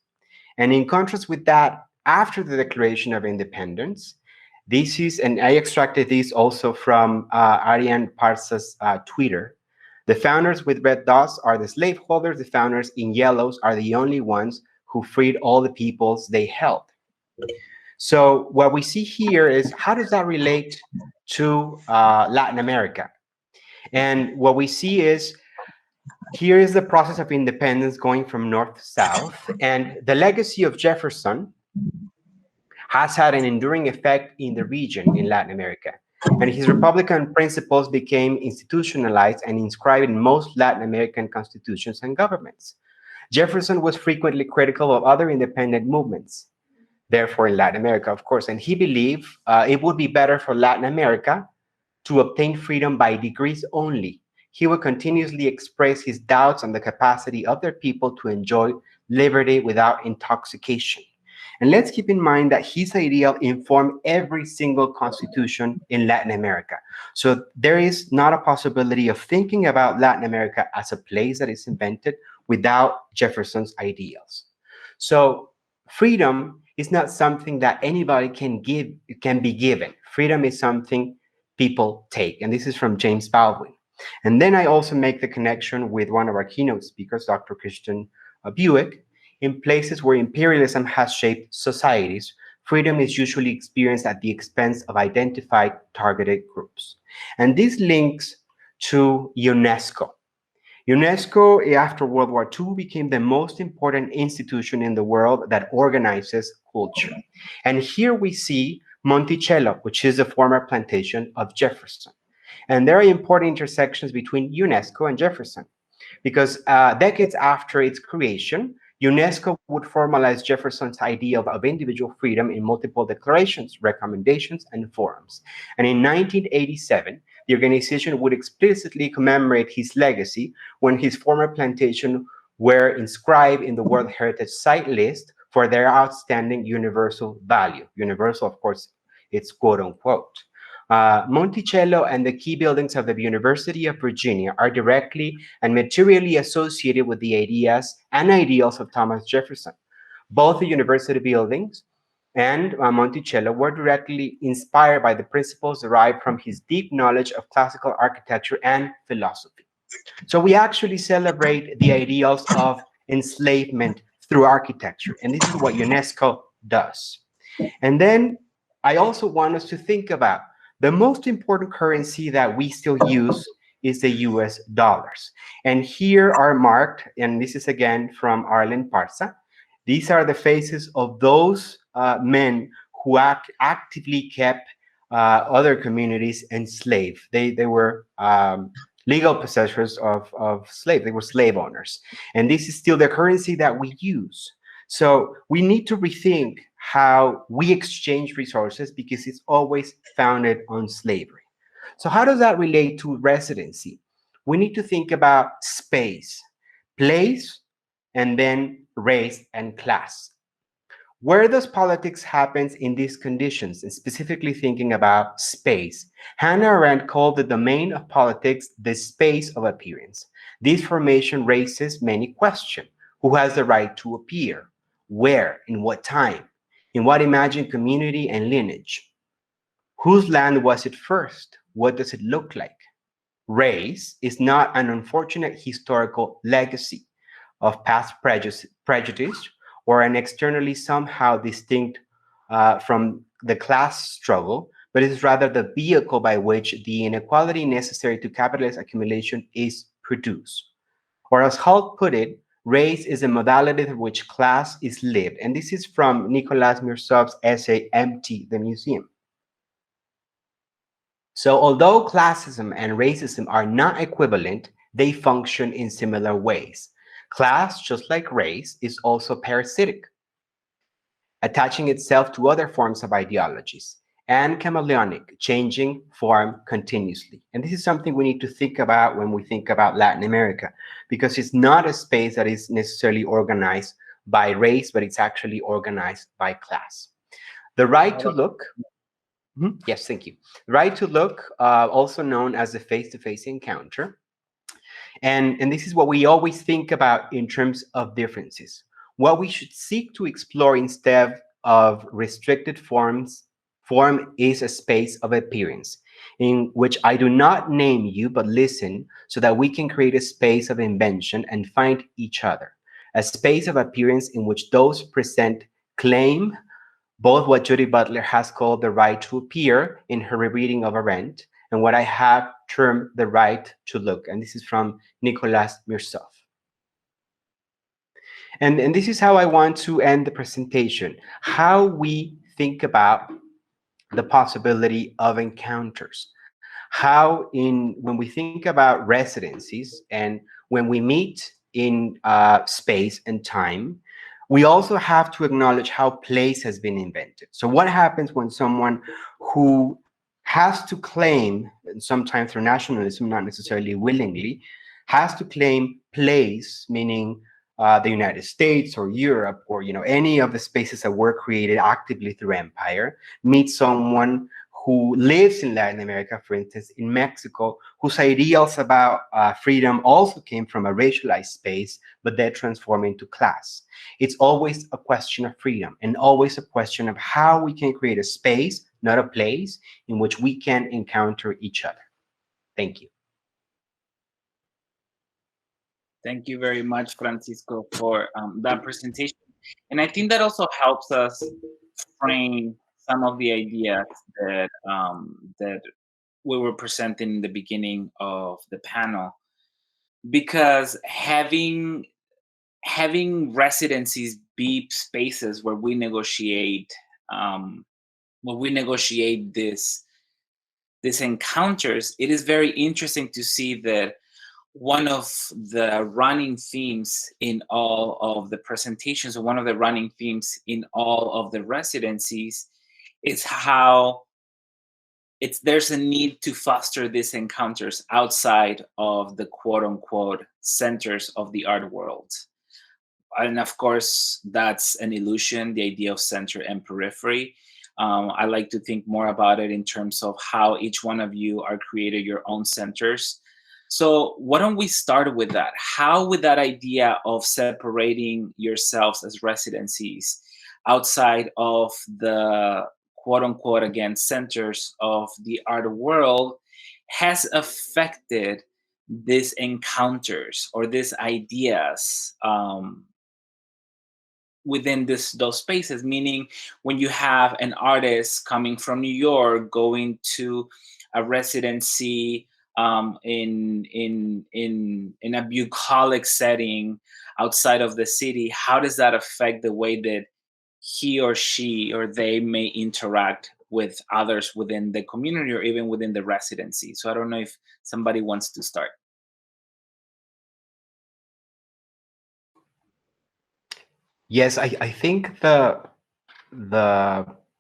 And in contrast with that, after the Declaration of Independence, this is, and I extracted this also from Ariane Parsa's Twitter. The founders with red dots are the slaveholders. The founders in yellows are the only ones who freed all the peoples they held. So what we see here is how does that relate to Latin America? And what we see is here is the process of independence going from north to south, and the legacy of Jefferson has had an enduring effect in the region in Latin America. And his Republican principles became institutionalized and inscribed in most Latin American constitutions and governments. Jefferson was frequently critical of other independent movements, therefore in Latin America, of course, and he believed it would be better for Latin America to obtain freedom by degrees only. He would continuously express his doubts on the capacity of their people to enjoy liberty without intoxication. And let's keep in mind that his ideal informed every single constitution in Latin America. So there is not a possibility of thinking about Latin America as a place that is invented without Jefferson's ideals. So freedom is not something that anybody can be given. Freedom is something people take. And this is from James Baldwin. And then I also make the connection with one of our keynote speakers, Dr. Christian Buick. In places where imperialism has shaped societies, freedom is usually experienced at the expense of identified targeted groups. And this links to UNESCO. UNESCO, after World War II, became the most important institution in the world that organizes culture. And here we see Monticello, which is the former plantation of Jefferson. And there are important intersections between UNESCO and Jefferson, because decades after its creation, UNESCO would formalize Jefferson's idea of individual freedom in multiple declarations, recommendations, and forums. And in 1987, the organization would explicitly commemorate his legacy when his former plantation were inscribed in the World Heritage Site list for their outstanding universal value. Universal, of course, it's quote unquote. Monticello and the key buildings of the University of Virginia are directly and materially associated with the ideas and ideals of Thomas Jefferson. Both the university buildings and Monticello were directly inspired by the principles derived from his deep knowledge of classical architecture and philosophy. So we actually celebrate the ideals of enslavement through architecture, and this is what UNESCO does. And then I also want us to think about the most important currency that we still use is the US dollars. And here are marked, and this is again from Arlen Parsa. These are the faces of those men who actively kept other communities enslaved. They were legal possessors of slaves. They were slave owners. And this is still the currency that we use. So we need to rethink how we exchange resources because it's always founded on slavery. So how does that relate to residency? We need to think about space, place, and then race and class. Where does politics happen in these conditions, and specifically thinking about space? Hannah Arendt called the domain of politics the space of appearance. This formation raises many questions. Who has the right to appear? Where? In what time? In what imagined community and lineage? Whose land was it first? What does it look like? Race is not an unfortunate historical legacy of past prejudice or an externally somehow distinct from the class struggle, but it is rather the vehicle by which the inequality necessary to capitalist accumulation is produced. Or as Hulk put it, race is a modality through which class is lived. And this is from Nicolas Mirsov's essay, Empty the Museum. So although classism and racism are not equivalent, they function in similar ways. Class, just like race, is also parasitic, attaching itself to other forms of ideologies, and chameleonic, changing form continuously. And this is something we need to think about when we think about Latin America, because it's not a space that is necessarily organized by race, but it's actually organized by class. The right to look, yes, thank you. The right to look, also known as the face-to-face encounter. And this is what we always think about in terms of differences. What we should seek to explore instead of restricted form is a space of appearance in which I do not name you, but listen so that we can create a space of invention and find each other. A space of appearance in which those present claim both what Judith Butler has called the right to appear in her rereading of Arendt, and what I have termed the right to look. And this is from Nicolas Mirsov. And this is how I want to end the presentation, how we think about the possibility of encounters. How when we think about residencies and when we meet in space and time, we also have to acknowledge how place has been invented. So what happens when someone who has to claim, sometimes through nationalism, not necessarily willingly, has to claim place, meaning the United States or Europe or any of the spaces that were created actively through empire, meet someone who lives in Latin America, for instance, in Mexico, whose ideals about freedom also came from a racialized space, but they're transformed into class. It's always a question of freedom and always a question of how we can create a space, not a place, in which we can encounter each other. Thank you. Thank you very much, Francisco, for that presentation. And I think that also helps us frame some of the ideas that that we were presenting in the beginning of the panel, because having residencies be spaces where we negotiate these encounters, it is very interesting to see that one of the running themes in all of the presentations, or one of the running themes in all of the residencies, is how there's a need to foster these encounters outside of the quote-unquote centers of the art world. And of course, that's an illusion, the idea of center and periphery. I like to think more about it in terms of how each one of you are creating your own centers. So why don't we start with that? How would that idea of separating yourselves as residencies outside of the quote-unquote, again, centers of the art world has affected these encounters or these ideas within those spaces? Meaning, when you have an artist coming from New York going to a residency in a bucolic setting outside of the city, how does that affect the way that he or she or they may interact with others within the community or even within the residency? So I don't know if somebody wants to start. Yes, I think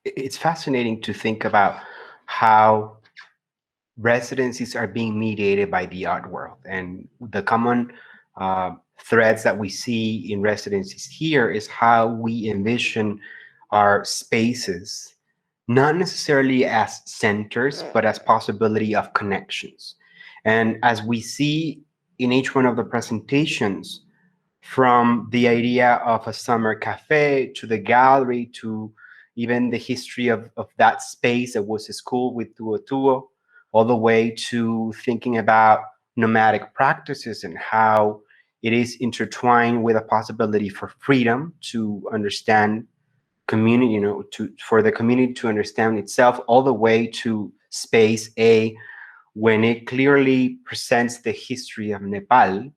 it's fascinating to think about how residencies are being mediated by the art world, and the common threads that we see in residencies here is how we envision our spaces, not necessarily as centers, but as possibility of connections. And as we see in each one of the presentations, from the idea of a summer cafe to the gallery to even the history of that space that was a school with Tuo, all the way to thinking about nomadic practices and how it is intertwined with a possibility for freedom to understand community, for the community to understand itself, all the way to space A, when it clearly presents the history of Nepal,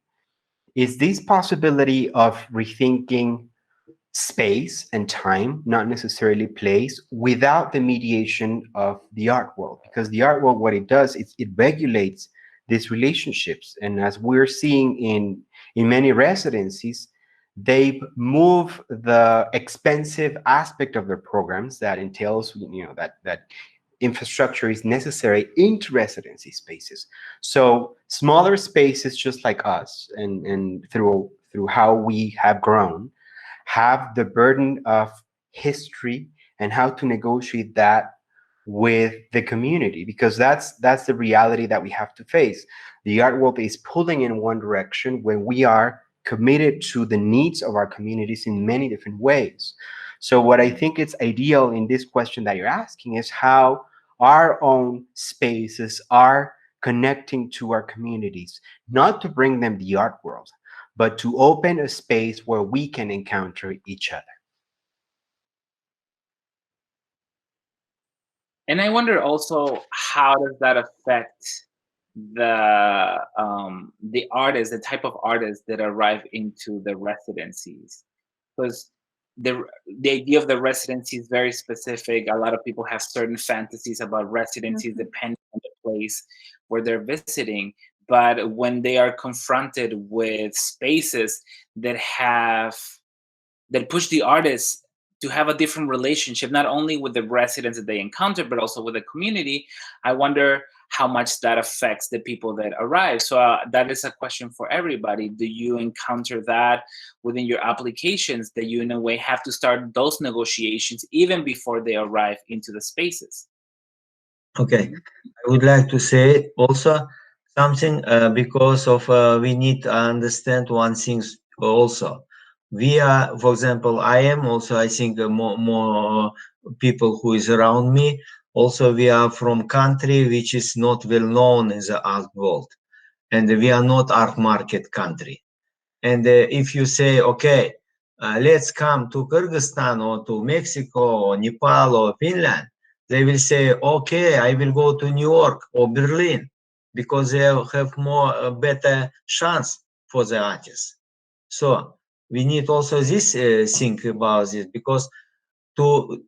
is this possibility of rethinking space and time, not necessarily place, without the mediation of the art world. Because the art world, what it does is it regulates these relationships. And as we're seeing in many residencies, they move the expensive aspect of their programs that entails, that infrastructure is necessary into residency spaces. So smaller spaces, just like us, and through how we have grown, have the burden of history and how to negotiate that with the community, because that's the reality that we have to face. The art world is pulling in one direction when we are committed to the needs of our communities in many different ways. So what I think is ideal in this question that you're asking is how our own spaces are connecting to our communities, not to bring them the art world, but to open a space where we can encounter each other. And I wonder also, how does that affect the artists, the type of artists that arrive into the residencies? Because the the idea of the residency is very specific. A lot of people have certain fantasies about residencies depending on the place where they're visiting. But when they are confronted with spaces that have that push the artists to have a different relationship, not only with the residents that they encounter, but also with the community, I wonder how much that affects the people that arrive. So that is a question for everybody. Do you encounter that within your applications, that you in a way have to start those negotiations even before they arrive into the spaces? Okay, I would like to say also something because of we need to understand one thing also. We are, for example, I am also, I think more people who is around me. Also, we are from country which is not well known in the art world, and we are not art market country. And if you say, okay, let's come to Kyrgyzstan or to Mexico or Nepal or Finland, they will say, okay, I will go to New York or Berlin because they have more better chance for the artists. So we need also this think about this, because to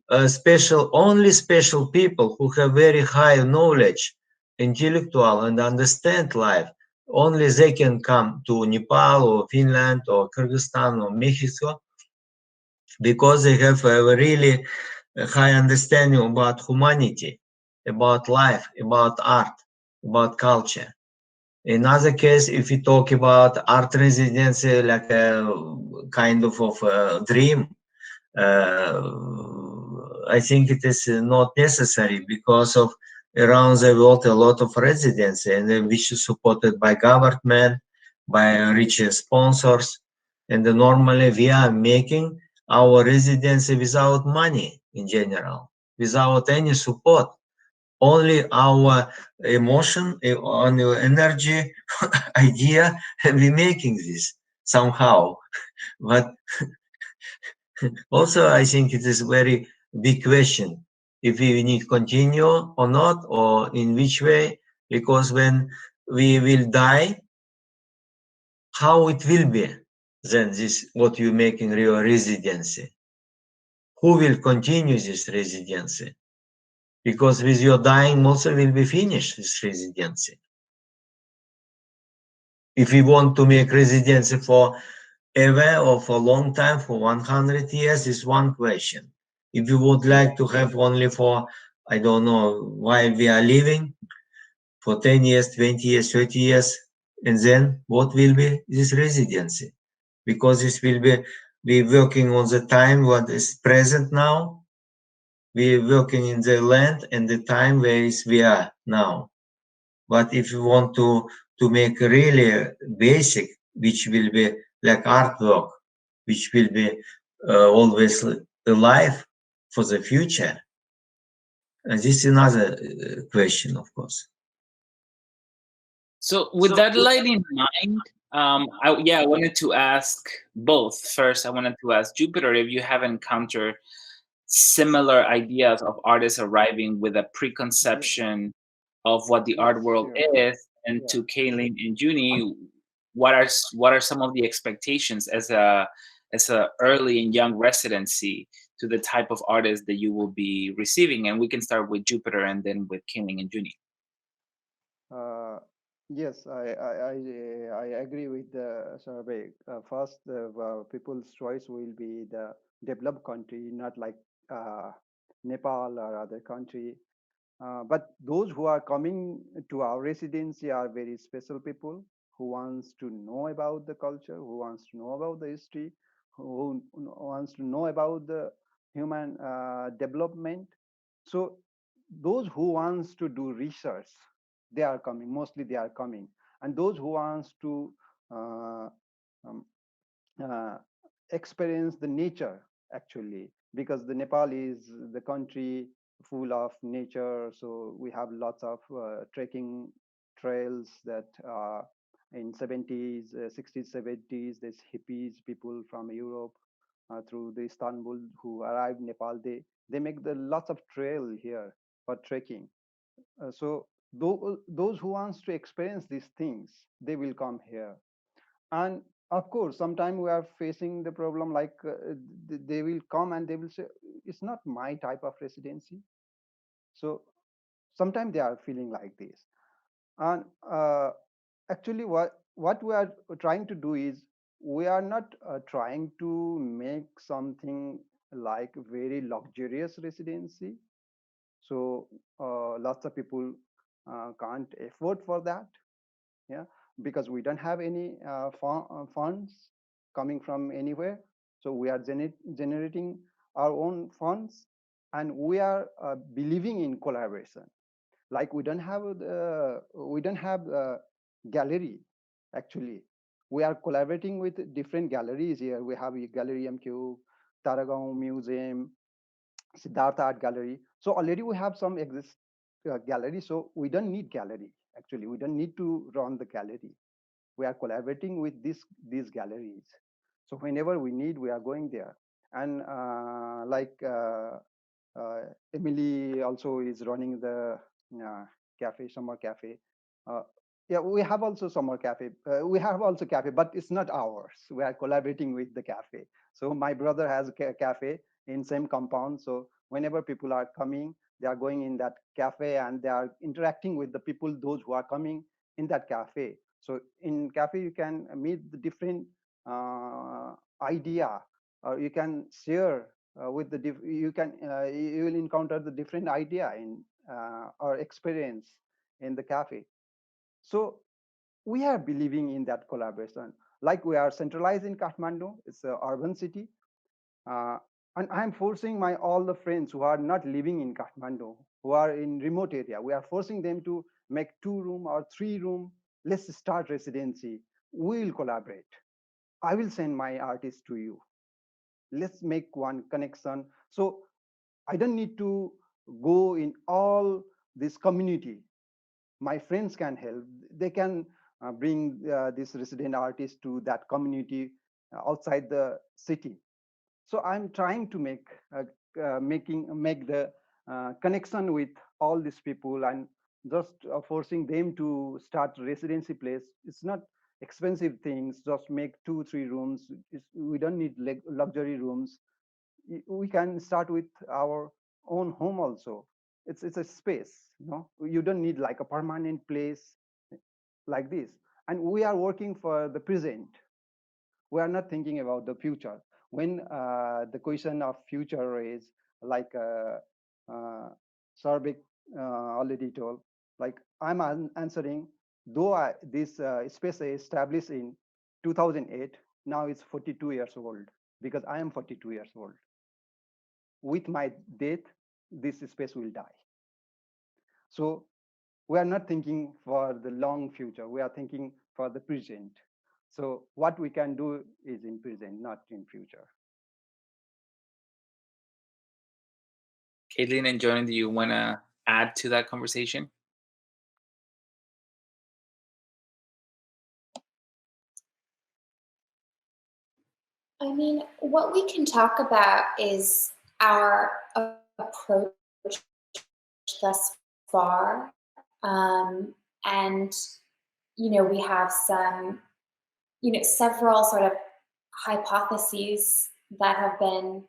only special people who have very high knowledge, intellectual, and understand life, only they can come to Nepal or Finland or Kyrgyzstan or Mexico, because they have a really high understanding about humanity, about life, about art, about culture. In other case, if we talk about art residency, like a kind of a dream, I think it is not necessary, because of around the world a lot of residency, and which is supported by government, by rich sponsors, and normally we are making our residency without money in general, without any support, only our emotion, on your energy, idea, and we making this somehow. But also, I think it is very big question if we need to continue or not, or in which way, because when we will die, how it will be then, this what you make in your residency? Who will continue this residency? Because with your dying also will be finished this residency. If we want to make residency for ever or for a long time, for 100 years, is one question. If you would like to have only for, I don't know, while we are living, for 10 years, 20 years, 30 years, and then what will be this residency? Because this will be working on the time what is present now. We are working in the land and the time where is we are now. But if you want to make really basic, which will be like artwork, which will be always alive for the future, and this is another question, of course. So with that light in mind, I wanted to ask both. First, I wanted to ask Jupiter if you have encountered similar ideas of artists arriving with a preconception of what the art world is, and to Kaitlyn and Joni, what are some of the expectations as a early and young residency to the type of artists that you will be receiving? And we can start with Jupiter and then with Kaitlyn and Joni. Yes, I agree with Shaarbek. First, people's choice will be the developed country, not like Nepal or other country. But those who are coming to our residency are very special people who wants to know about the culture, who wants to know about the history, who wants to know about the human development. So those who wants to do research, they are coming. Mostly they are coming, and those who wants to uh, um, uh, experience the nature, actually, because the Nepal is the country full of nature. So we have lots of trekking trails that in 70s, 60s, 70s, there's hippies, people from Europe through the Istanbul who arrived Nepal. They make the lots of trail here. for trekking. So those who wants to experience these things, they will come here. And of course, sometimes we are facing the problem like they will come and they will say, it's not my type of residency. So sometimes they are feeling like this. And actually, what we are trying to do is, we are not trying to make something like very luxurious residency. So lots of people can't afford for that. Yeah, because we don't have any funds coming from anywhere. So we are generating our own funds, and we are believing in collaboration. Like we don't have gallery. Actually, we are collaborating with different galleries here. We have a gallery MQ, Taragaon Museum, Siddhartha Art Gallery. So already we have some exist gallery. So we don't need gallery. Actually, we don't need to run the gallery. We are collaborating with these galleries. So whenever we need, we are going there. And Emily also is running the cafe, summer cafe. Yeah, we have also summer cafe. We have also cafe, but it's not ours. We are collaborating with the cafe. So my brother has a cafe in same compound. So whenever people are coming, they are going in that cafe and they are interacting with the people, those who are coming in that cafe. So in cafe, you can meet the different idea, or you can share with the you will encounter the different idea in or experience in the cafe. So we are believing in that collaboration. Like we are centralized in Kathmandu, it's an urban city, and I'm forcing my all the friends who are not living in Kathmandu, who are in remote area, we are forcing them to make 2-room or 3-room. Let's start residency. We will collaborate. I will send my artist to you. Let's make one connection. So I don't need to go in all this community. My friends can help. They can bring this resident artist to that community outside the city. So I'm trying to make the connection with all these people, and just forcing them to start residency place. It's not expensive things. Just make 2-3 rooms. We don't need luxury rooms. We can start with our own home also. It's a space, you know. You don't need like a permanent place like this. And we are working for the present. We are not thinking about the future. When the question of future is like Shaarbek already told, like I'm answering, though this space is established in 2008, now it's 42 years old, because I am 42 years old. With my death, this space will die. So we are not thinking for the long future. We are thinking for the present. So what we can do is in present, not in future. Kaitlyn and Joni, do you want to add to that conversation? I mean, what we can talk about is our approach thus far. And, you know, we have some, you know, several sort of hypotheses that have been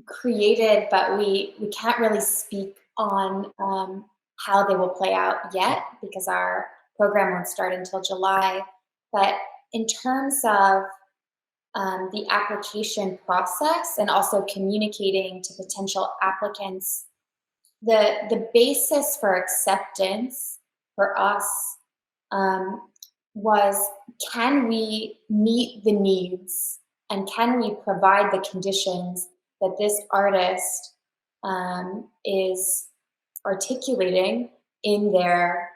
created, but we can't really speak on how they will play out yet, because our program won't start until July. But in terms of the application process and also communicating to potential applicants, the basis for acceptance for us was, can we meet the needs and can we provide the conditions that this artist is articulating in their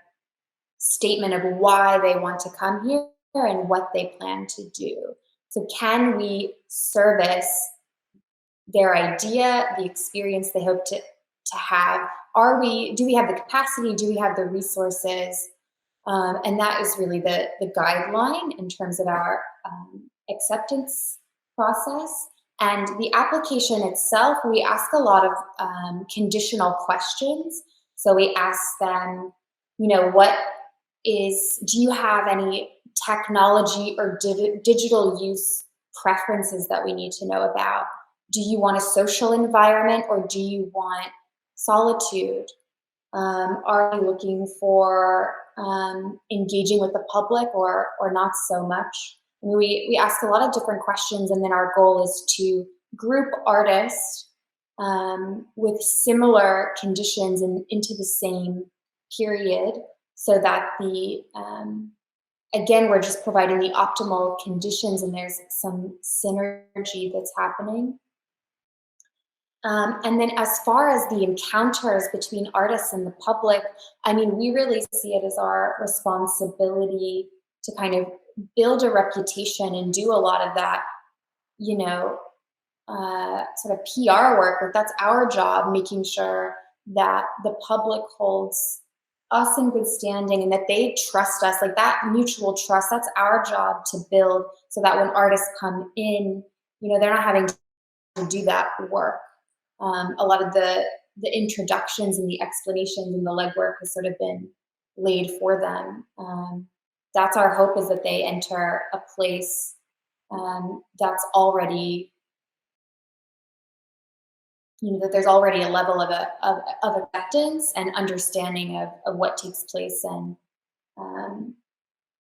statement of why they want to come here and what they plan to do. So can we service their idea, the experience they hope to have? Do we have the capacity? Do we have the resources? And that is really the guideline in terms of our acceptance process. And the application itself, we ask a lot of conditional questions. So we ask them, you know, do you have any technology or digital use preferences that we need to know about? Do you want a social environment or do you want solitude? Are you looking for engaging with the public or not so much? I mean, we ask a lot of different questions, and then our goal is to group artists with similar conditions into the same period, so that again, we're just providing the optimal conditions and there's some synergy that's happening. And then as far as the encounters between artists and the public, I mean, we really see it as our responsibility to kind of build a reputation and do a lot of that, you know, sort of PR work. But that's our job, making sure that the public holds us in good standing and that they trust us, like that mutual trust. That's our job to build, so that when artists come in, you know, they're not having to do that work. A lot of the introductions and the explanations and the legwork has sort of been laid for them. That's our hope, is that they enter a place that's already, you know, that there's already a level of acceptance and understanding of what takes place. And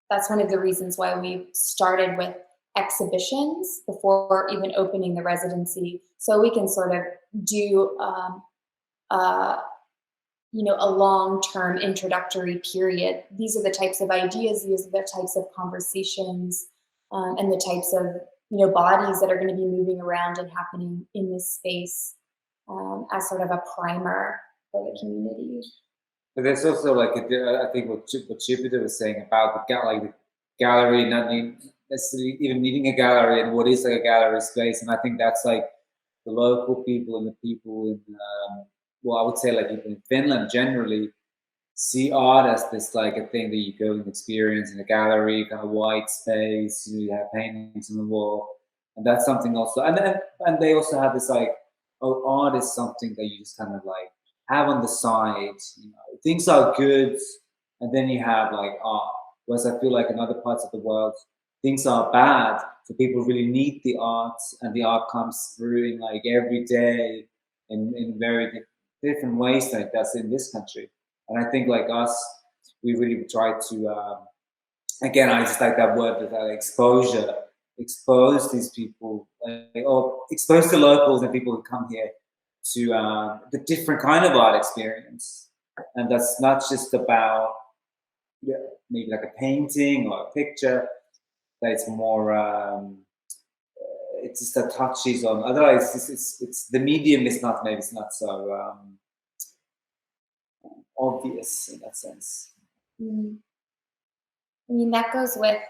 that's one of the reasons why we started with exhibitions before even opening the residency, so we can sort of do you know, a long-term introductory period. These are the types of ideas, these are the types of conversations, and the types of, you know, bodies that are going to be moving around and happening in this space, as sort of a primer for the community. But there's also like I think what Jupiter was saying about the gallery not necessarily even needing a gallery, and what is like a gallery space. And I think that's like the local people and the people in well, I would say like even in Finland generally see art as this like a thing that you go and experience in a gallery, kind of white space. You have paintings on the wall, and that's something also. And they also have this like, oh, art is something that you just kind of like have on the side. You know, things are good, and then you have like art. Whereas I feel like in other parts of the world, things are bad, so people really need the art, and the art comes through in like every day in very different ways than it does in this country. And I think like us, we really try to again, I just like that word, that exposure, expose these people, or expose the locals and people who come here to the different kind of art experience. And that's not just about maybe like a painting or a picture, that it's more it's just that touches on, otherwise it's the medium is not, maybe it's not so obvious in that sense. Mm. I mean, that goes with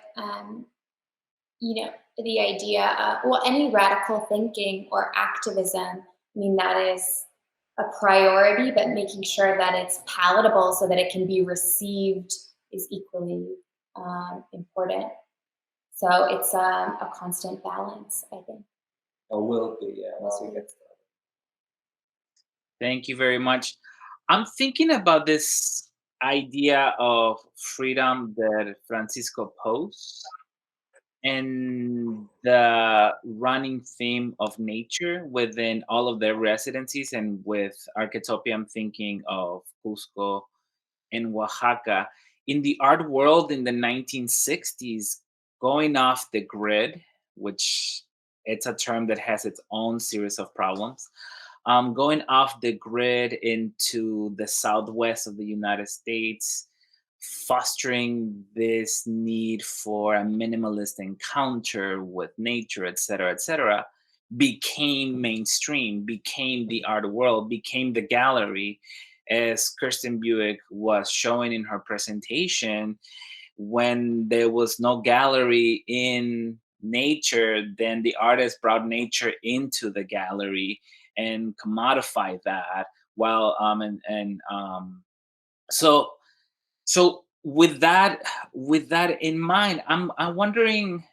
you know, the idea of, well, any radical thinking or activism, I mean, that is a priority, but making sure that it's palatable so that it can be received is equally important. So it's a constant balance, I think. Or will be, yeah, once we get started. Thank you very much. I'm thinking about this idea of freedom that Francisco posed, and the running theme of nature within all of their residencies, and with Archetypia, I'm thinking of Cusco and Oaxaca. In the art world in the 1960s, going off the grid, which it's a term that has its own series of problems, going off the grid into the Southwest of the United States, fostering this need for a minimalist encounter with nature, et cetera, became mainstream, became the art world, became the gallery. As Kirsten Buick was showing in her presentation, when there was no gallery in nature, then the artist brought nature into the gallery and commodified that. While so with that in mind, I'm wondering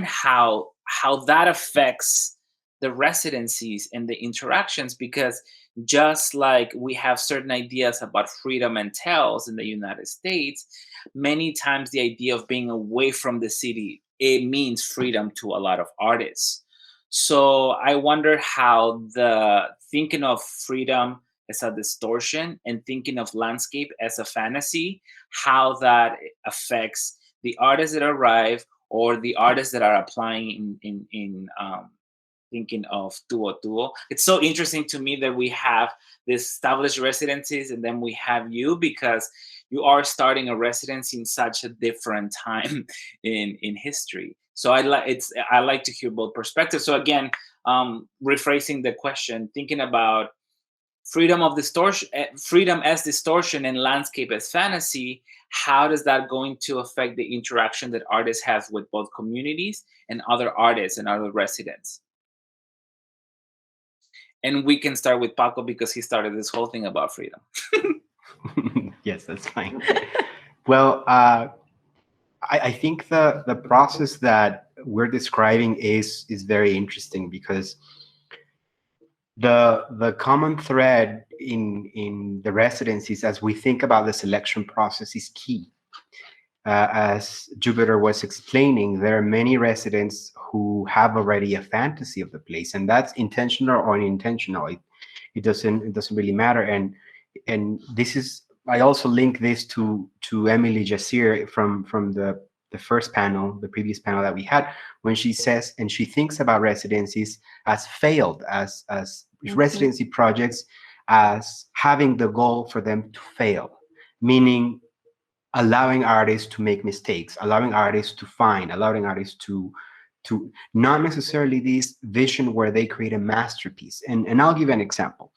how how that affects the residencies and the interactions, because just like we have certain ideas about freedom and tells in the United States, many times the idea of being away from the city, it means freedom to a lot of artists. So I wonder how the thinking of freedom as a distortion and thinking of landscape as a fantasy, how that affects the artists that arrive or the artists that are applying in thinking of duo. It's so interesting to me that we have this established residencies and then we have you, because you are starting a residency in such a different time in history. So I like to hear both perspectives. So again, rephrasing the question, thinking about freedom of distortion, freedom as distortion and landscape as fantasy, how does that going to affect the interaction that artists have with both communities and other artists and other residents? And we can start with Paco because he started this whole thing about freedom. Yes, that's fine. Well, I think the process that we're describing is very interesting, because the common thread in the residencies as we think about the selection process is key. As Jupiter was explaining, there are many residents who have already a fantasy of the place, and that's intentional or unintentional. It doesn't really matter. And this is, I also link this to Emily Jasir from the first panel, the previous panel that we had, when she says, and she thinks about residencies as failed, as residency projects as having the goal for them to fail, meaning allowing artists to make mistakes, allowing artists to find, allowing artists to not necessarily this vision where they create a masterpiece. And I'll give an example.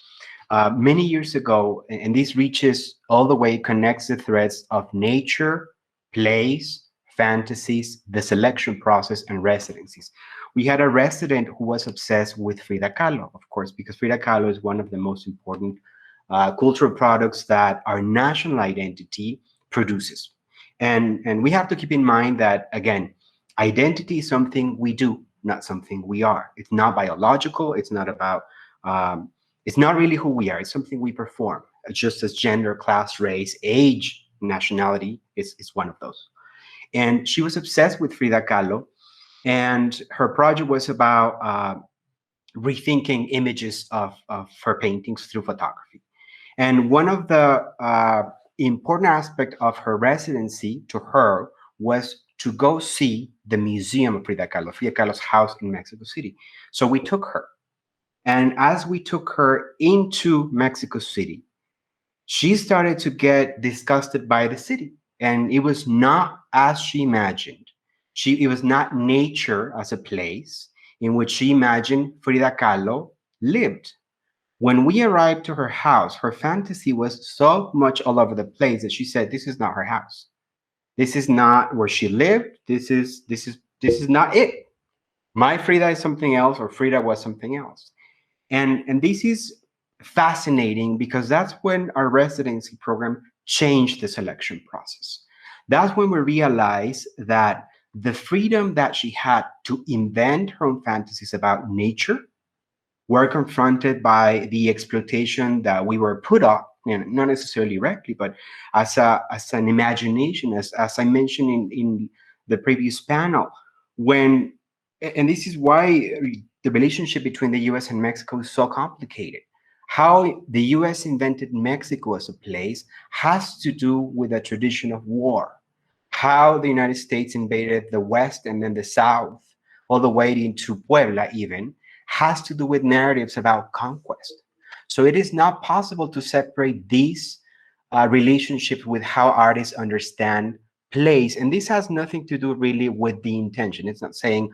Many years ago, and this reaches all the way, connects the threads of nature, place, fantasies, the selection process, and residencies. We had a resident who was obsessed with Frida Kahlo, of course, because Frida Kahlo is one of the most important cultural products that our national identity produces. And we have to keep in mind that, again, identity is something we do, not something we are. It's not biological. It's not about, it's not really who we are. It's something we perform, just as gender, class, race, age, nationality is one of those. And she was obsessed with Frida Kahlo, and her project was about rethinking images of her paintings through photography. And one of the important aspect of her residency to her was to go see the museum of Frida Kahlo's house in Mexico City. So we took her. And as we took her into Mexico City, she started to get disgusted by the city. And it was not as she imagined. It was not nature as a place in which she imagined Frida Kahlo lived. When we arrived to her house, her fantasy was so much all over the place that she said, "This is not her house. This is not where she lived. This is not it. My Frida is something else, or Frida was something else." And this is fascinating, because that's when our residency program changed the selection process. That's when we realized that the freedom that she had to invent her own fantasies about nature were confronted by the exploitation that we were put up, not necessarily directly, but as an imagination, as I mentioned in the previous panel, and this is why the relationship between the US and Mexico is so complicated. How the US invented Mexico as a place has to do with a tradition of war. How the United States invaded the West and then the South, all the way into Puebla even, has to do with narratives about conquest. So it is not possible to separate these relationships with how artists understand place. And this has nothing to do really with the intention. It's not saying,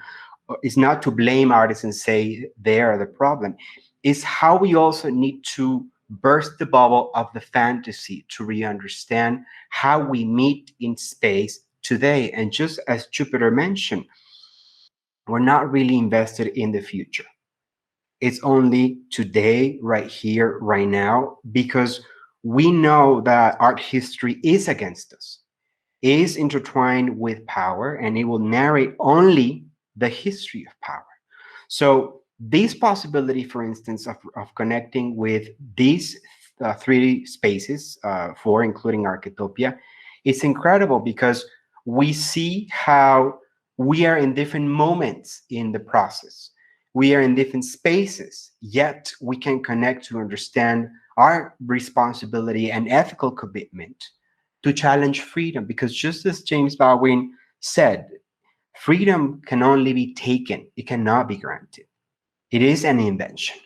it's not to blame artists and say they are the problem. It's how we also need to burst the bubble of the fantasy to re-understand how we meet in space today. And just as Jupiter mentioned, we're not really invested in the future. It's only today, right here, right now, because we know that art history is against us, is intertwined with power, and it will narrate only the history of power. So this possibility, for instance, of connecting with these three spaces, four, including Architopia, is incredible because we see how we are in different moments in the process. We are in different spaces, yet we can connect to understand our responsibility and ethical commitment to challenge freedom. Because just as James Baldwin said, freedom can only be taken, it cannot be granted. It is an invention.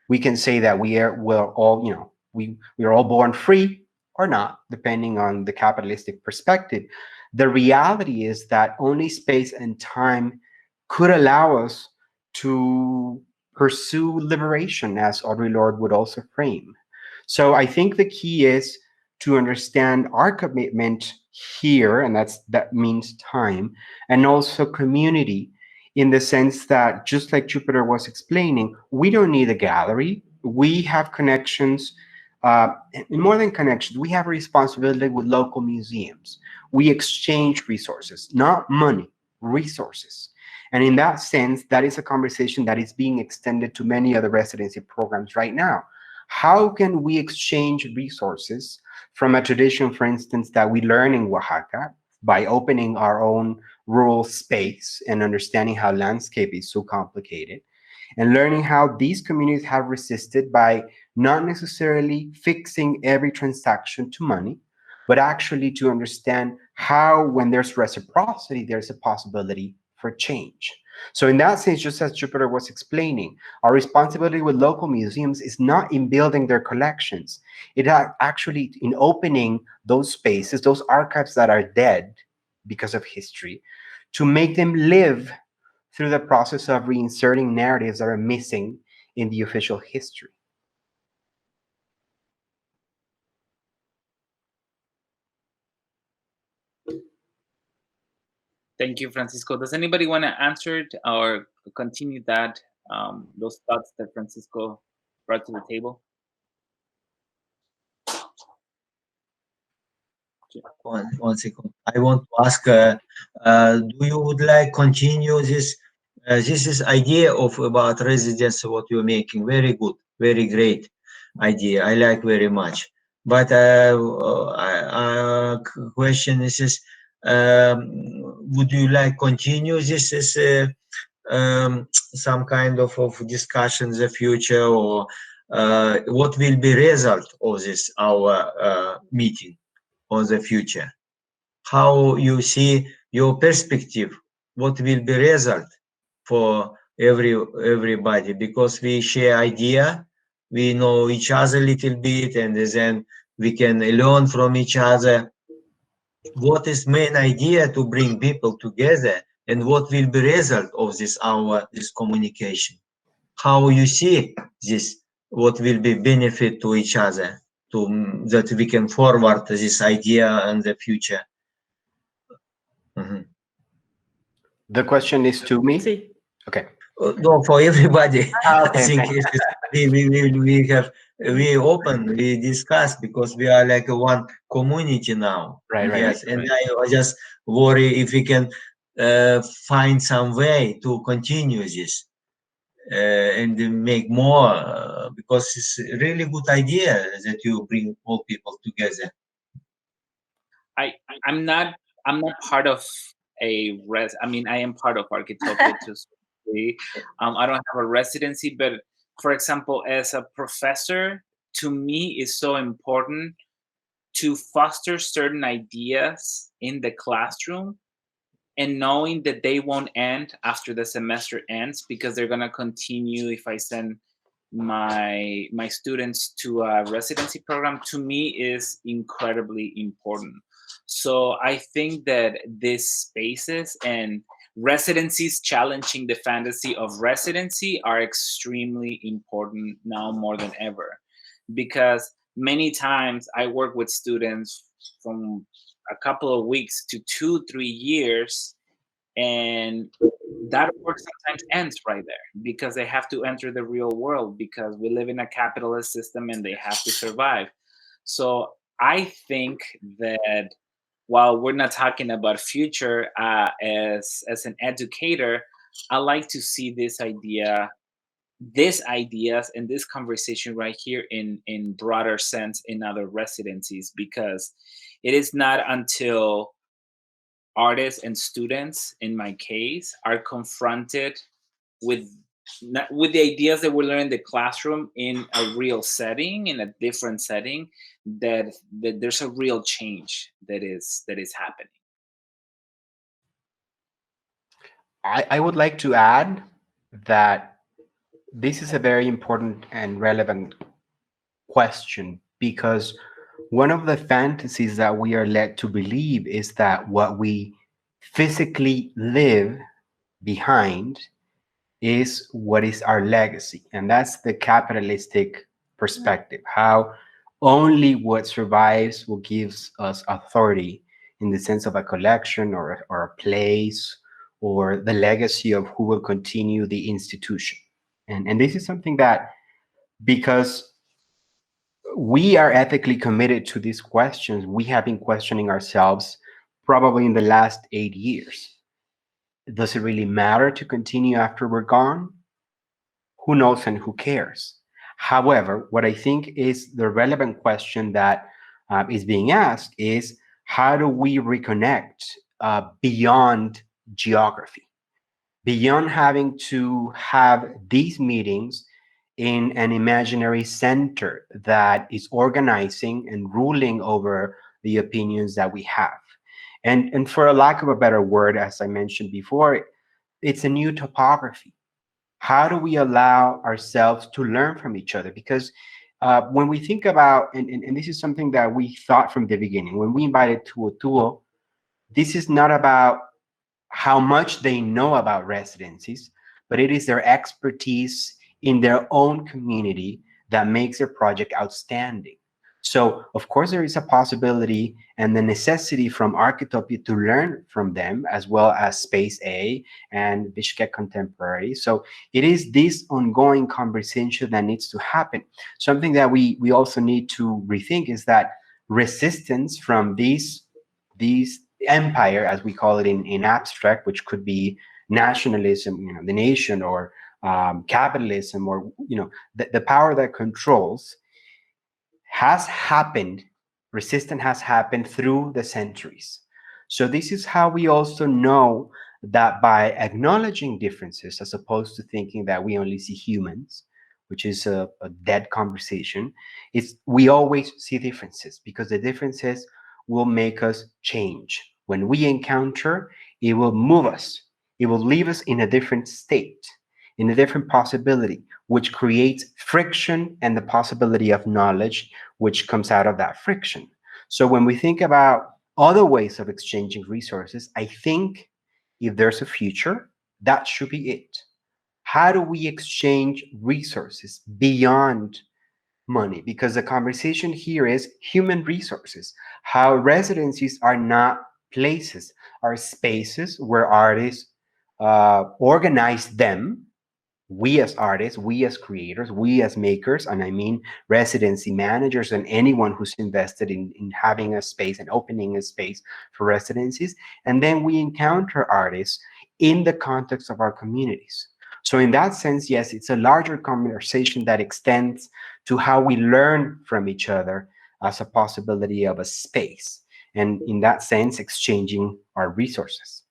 We can say that we're all, you know, we are all born free or not, depending on the capitalistic perspective. The reality is that only space and time could allow us to pursue liberation, as Audre Lorde would also frame. So I think the key is to understand our commitment here, and that means time, and also community, in the sense that, just like Jupiter was explaining, we don't need a gallery. We have connections, and more than connections, we have a responsibility with local museums. We exchange resources, not money, resources. And in that sense, that is a conversation that is being extended to many other residency programs right now. How can we exchange resources from a tradition, for instance, that we learn in Oaxaca by opening our own rural space and understanding how landscape is so complicated, and learning how these communities have resisted by not necessarily fixing every transaction to money, but actually to understand how, when there's reciprocity, there's a possibility for change. So in that sense, just as Jupiter was explaining, our responsibility with local museums is not in building their collections. It actually in opening those spaces, those archives that are dead because of history, to make them live through the process of reinserting narratives that are missing in the official history. Thank you, Francisco. Does anybody want to answer it or continue that, those thoughts that Francisco brought to the table? One second. I want to ask, do you would like continue this? This is idea of about residency, what you're making. Very good, very great idea. I like very much. But question is would you like continue this as some kind of discussion in the future, or what will be result of this our meeting on the future? How you see your perspective? What will be result for everybody? Because we share idea, we know each other a little bit, and then we can learn from each other. What is main idea to bring people together, and what will be result of this this communication? How you see this? What will be benefit to each other, to that we can forward this idea in the future? The question is to me? Okay. No, for everybody. Okay. I think we open, we discuss, because we are like one community now. Right. Yes, and I just worry if we can find some way to continue this and make more, because it's a really good idea that you bring all people together. I'm not part of a I mean, I am part of Architopia to some degree. I don't have a residency, but for example, as a professor, to me is so important to foster certain ideas in the classroom, and knowing that they won't end after the semester ends, because they're gonna continue if I send my students to a residency program, to me is incredibly important. So I think that these spaces and residencies challenging the fantasy of residency are extremely important now more than ever, because many times I work with students from a couple of weeks to 2-3 years, and that work sometimes ends right there because they have to enter the real world, because we live in a capitalist system and they have to survive. So I think that while we're not talking about future as an educator, I like to see this idea, these ideas and this conversation right here in broader sense in other residencies, because it is not until artists and students, in my case, are confronted with with the ideas that we learn in the classroom in a real setting, in a different setting, that there's a real change that is happening. I would like to add that this is a very important and relevant question, because one of the fantasies that we are led to believe is that what we physically live behind is what is our legacy. And that's the capitalistic perspective, how only what survives will gives us authority in the sense of a collection or a place or the legacy of who will continue the institution. And this is something that, because we are ethically committed to these questions, we have been questioning ourselves probably in the last 8 years. Does it really matter to continue after we're gone? Who knows and who cares? However, what I think is the relevant question that is being asked is, how do we reconnect beyond geography, beyond having to have these meetings in an imaginary center that is organizing and ruling over the opinions that we have? And for a lack of a better word, as I mentioned before, it's a new topography. How do we allow ourselves to learn from each other? Because when we think about, and this is something that we thought from the beginning, when we invited Tuo, this is not about how much they know about residencies, but it is their expertise in their own community that makes their project outstanding. So, of course, there is a possibility and the necessity from Architopia to learn from them, as well as Space A and Bishkek Contemporary. So it is this ongoing conversation that needs to happen. Something that we also need to rethink is that resistance from these empire, as we call it in abstract, which could be nationalism, the nation, or capitalism, or the power that controls, has happened. Resistance has happened through the centuries. So this is how we also know that by acknowledging differences, as opposed to thinking that we only see humans, which is a dead conversation, we always see differences, because the differences will make us change. When we encounter, it will move us. It will leave us in a different state, in a different possibility, which creates friction and the possibility of knowledge, which comes out of that friction. So when we think about other ways of exchanging resources, I think if there's a future, that should be it. How do we exchange resources beyond money? Because the conversation here is human resources, how residencies are not places, are spaces where artists organize them. We as artists, we as creators, we as makers, and I mean residency managers and anyone who's invested in having a space and opening a space for residencies. And then we encounter artists in the context of our communities. So in that sense, yes, it's a larger conversation that extends to how we learn from each other as a possibility of a space. And in that sense, exchanging our resources.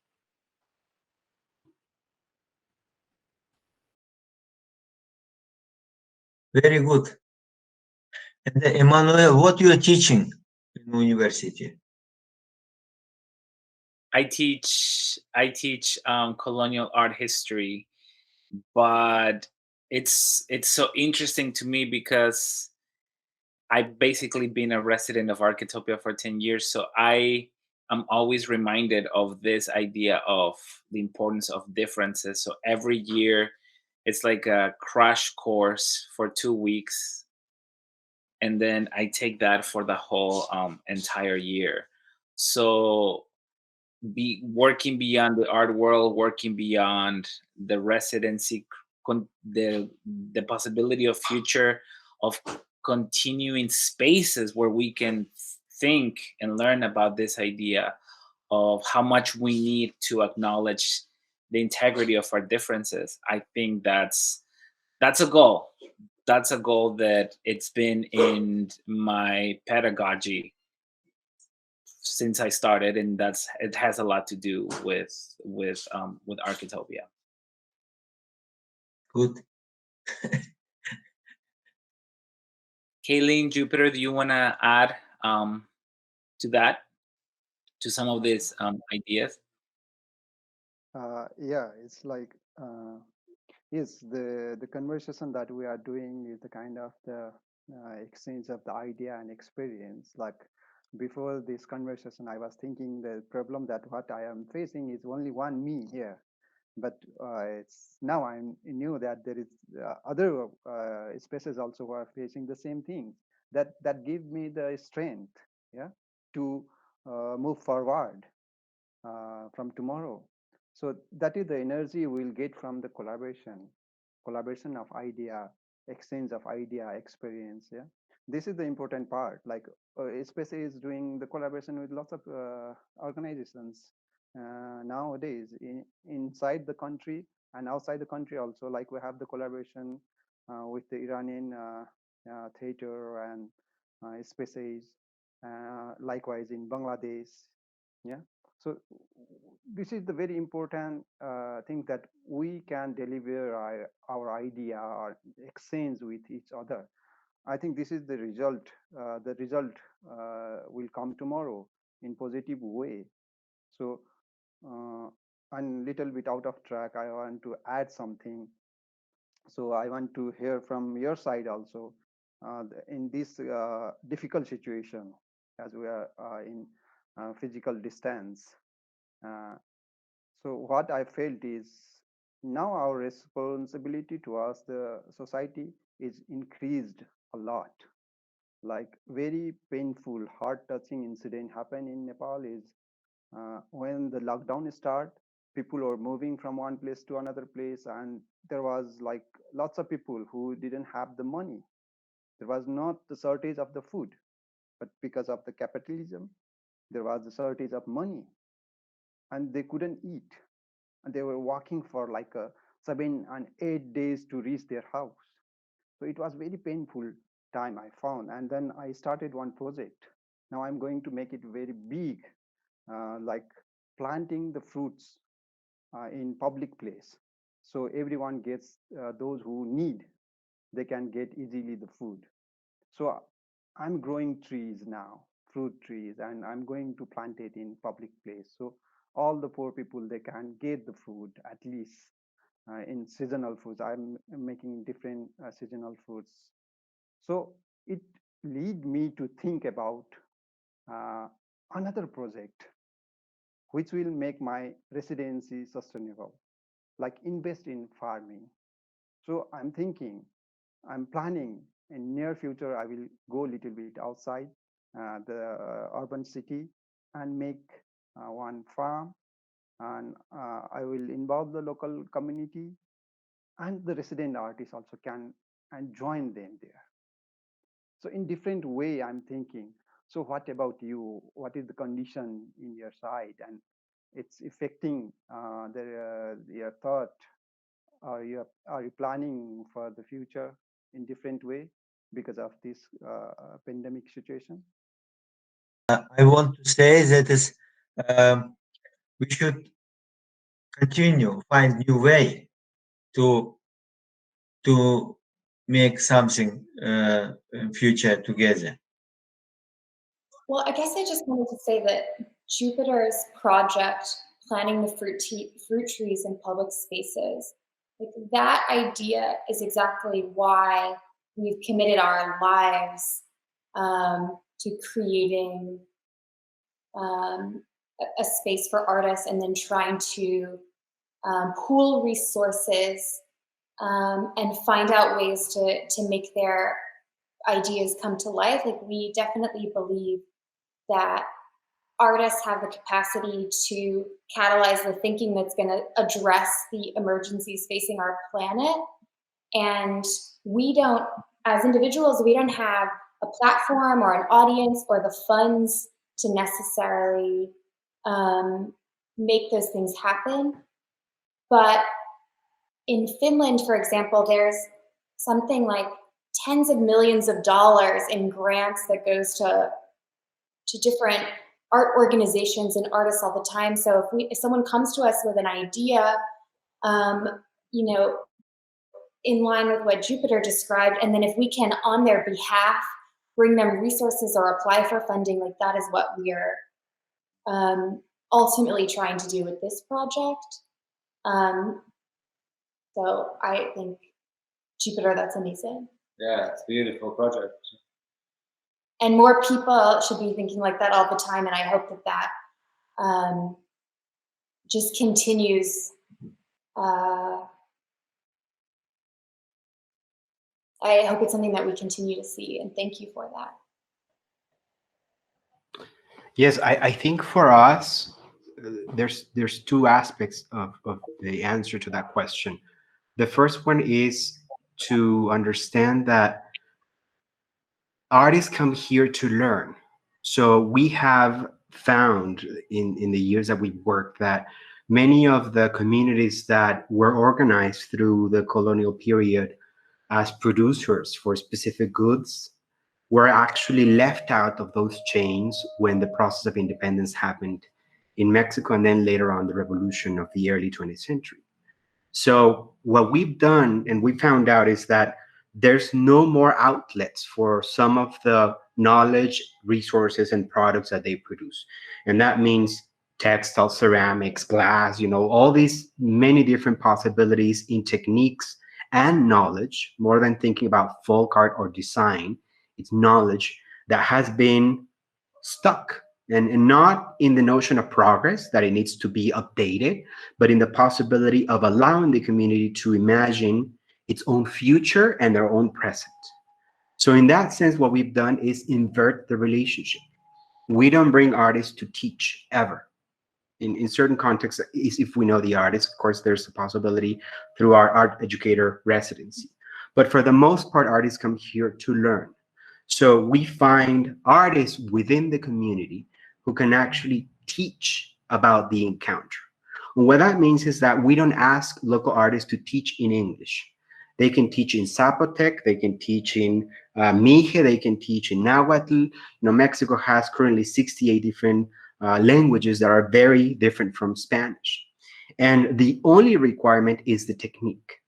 Very good. And Emmanuel, what you are teaching in university? I teach colonial art history, but it's so interesting to me because I've basically been a resident of Architopia for 10 years. So I am always reminded of this idea of the importance of differences. So every year it's like a crash course for 2 weeks. And then I take that for the whole entire year. So be working beyond the art world, working beyond the residency, the possibility of future, of continuing spaces where we can think and learn about this idea of how much we need to acknowledge the integrity of our differences. I think that's a goal. That's a goal that it's been in my pedagogy since I started, and it has a lot to do with Architopia. Good. Kaitlyn, Jupiter, do you want to add to that, to some of these ideas? Yeah, it's like yes, the conversation that we are doing is the kind of the exchange of the idea and experience. Like before this conversation, I was thinking the problem that what I am facing is only one me here, but it's now I knew that there is other spaces also who are facing the same thing. That give me the strength, yeah, to move forward from tomorrow. So that is the energy we'll get from the collaboration of idea, exchange of idea, experience. Yeah, this is the important part. Like Space is doing the collaboration with lots of organizations nowadays inside the country and outside the country also. Like we have the collaboration with the Iranian theater and Spaces, likewise in Bangladesh. Yeah. So this is the very important thing that we can deliver our idea or exchange with each other. I think this is the result. The result will come tomorrow in positive way. So and little bit out of track, I want to add something. So I want to hear from your side also in this difficult situation as we are in physical distance. So what I felt is now our responsibility towards the society is increased a lot. Like very painful, heart-touching incident happened in Nepal is when the lockdown started, people were moving from one place to another place, and there was like lots of people who didn't have the money. There was not the shortage of the food, but because of the capitalism, there was the shortage of money, and they couldn't eat, and they were walking for like 7 and 8 days to reach their house. So it was very painful time I found, and then I started one project. Now I'm going to make it very big, like planting the fruits in public place, so everyone gets those who need, they can get easily the food. So I'm growing trees now, fruit trees, and I'm going to plant it in public place, so all the poor people, they can get the food at least in seasonal foods. I'm making different seasonal foods. So it lead me to think about uh, another project which will make my residency sustainable, like invest in farming. So I'm thinking, I'm planning in near future, I will go a little bit outside the urban city and make one farm, and I will involve the local community, and the resident artists also can and join them there. So in different way, I'm thinking. So what about you? What is the condition in your side, and it's affecting your thought? Are you planning for the future in different way because of this pandemic situation? I want to say that is we should continue find new way to make something in future together. Well, I guess I just wanted to say that Jupiter's project, planting the fruit trees in public spaces, like that idea is exactly why we've committed our lives to creating a space for artists, and then trying to pool resources and find out ways to make their ideas come to life. Like, we definitely believe that artists have the capacity to catalyze the thinking that's going to address the emergencies facing our planet. And we don't, as individuals, we don't have a platform or an audience or the funds to necessarily make those things happen. But in Finland, for example, there's something like tens of millions of dollars in grants that goes to different art organizations and artists all the time. So if someone comes to us with an idea, you know, in line with what Jupiter described, and then if we can, on their behalf, bring them resources or apply for funding, like that is what we are ultimately trying to do with this project. So I think, Jupiter, that's amazing. Yeah, it's a beautiful project. And more people should be thinking like that all the time, and I hope that just continues. I hope it's something that we continue to see, and thank you for that. Yes, I think for us, there's two aspects of the answer to that question. The first one is to understand that artists come here to learn. So we have found in the years that we've worked that many of the communities that were organized through the colonial period as producers for specific goods were actually left out of those chains when the process of independence happened in Mexico, and then later on the revolution of the early 20th century. So what we've done and we found out is that there's no more outlets for some of the knowledge, resources, and products that they produce. And that means textile, ceramics, glass, you know, all these many different possibilities in techniques and knowledge, more than thinking about folk art or design. It's knowledge that has been stuck, and not in the notion of progress, that it needs to be updated, but in the possibility of allowing the community to imagine its own future and their own present. So in that sense, what we've done is invert the relationship. We don't bring artists to teach ever. In certain contexts, if we know the artist, of course, there's a possibility through our art educator residency. But for the most part, artists come here to learn. So we find artists within the community who can actually teach about the encounter. And what that means is that we don't ask local artists to teach in English. They can teach in Zapotec, they can teach in Mije, they can teach in Nahuatl. You know, Mexico has currently 68 different languages that are very different from Spanish. And the only requirement is the technique.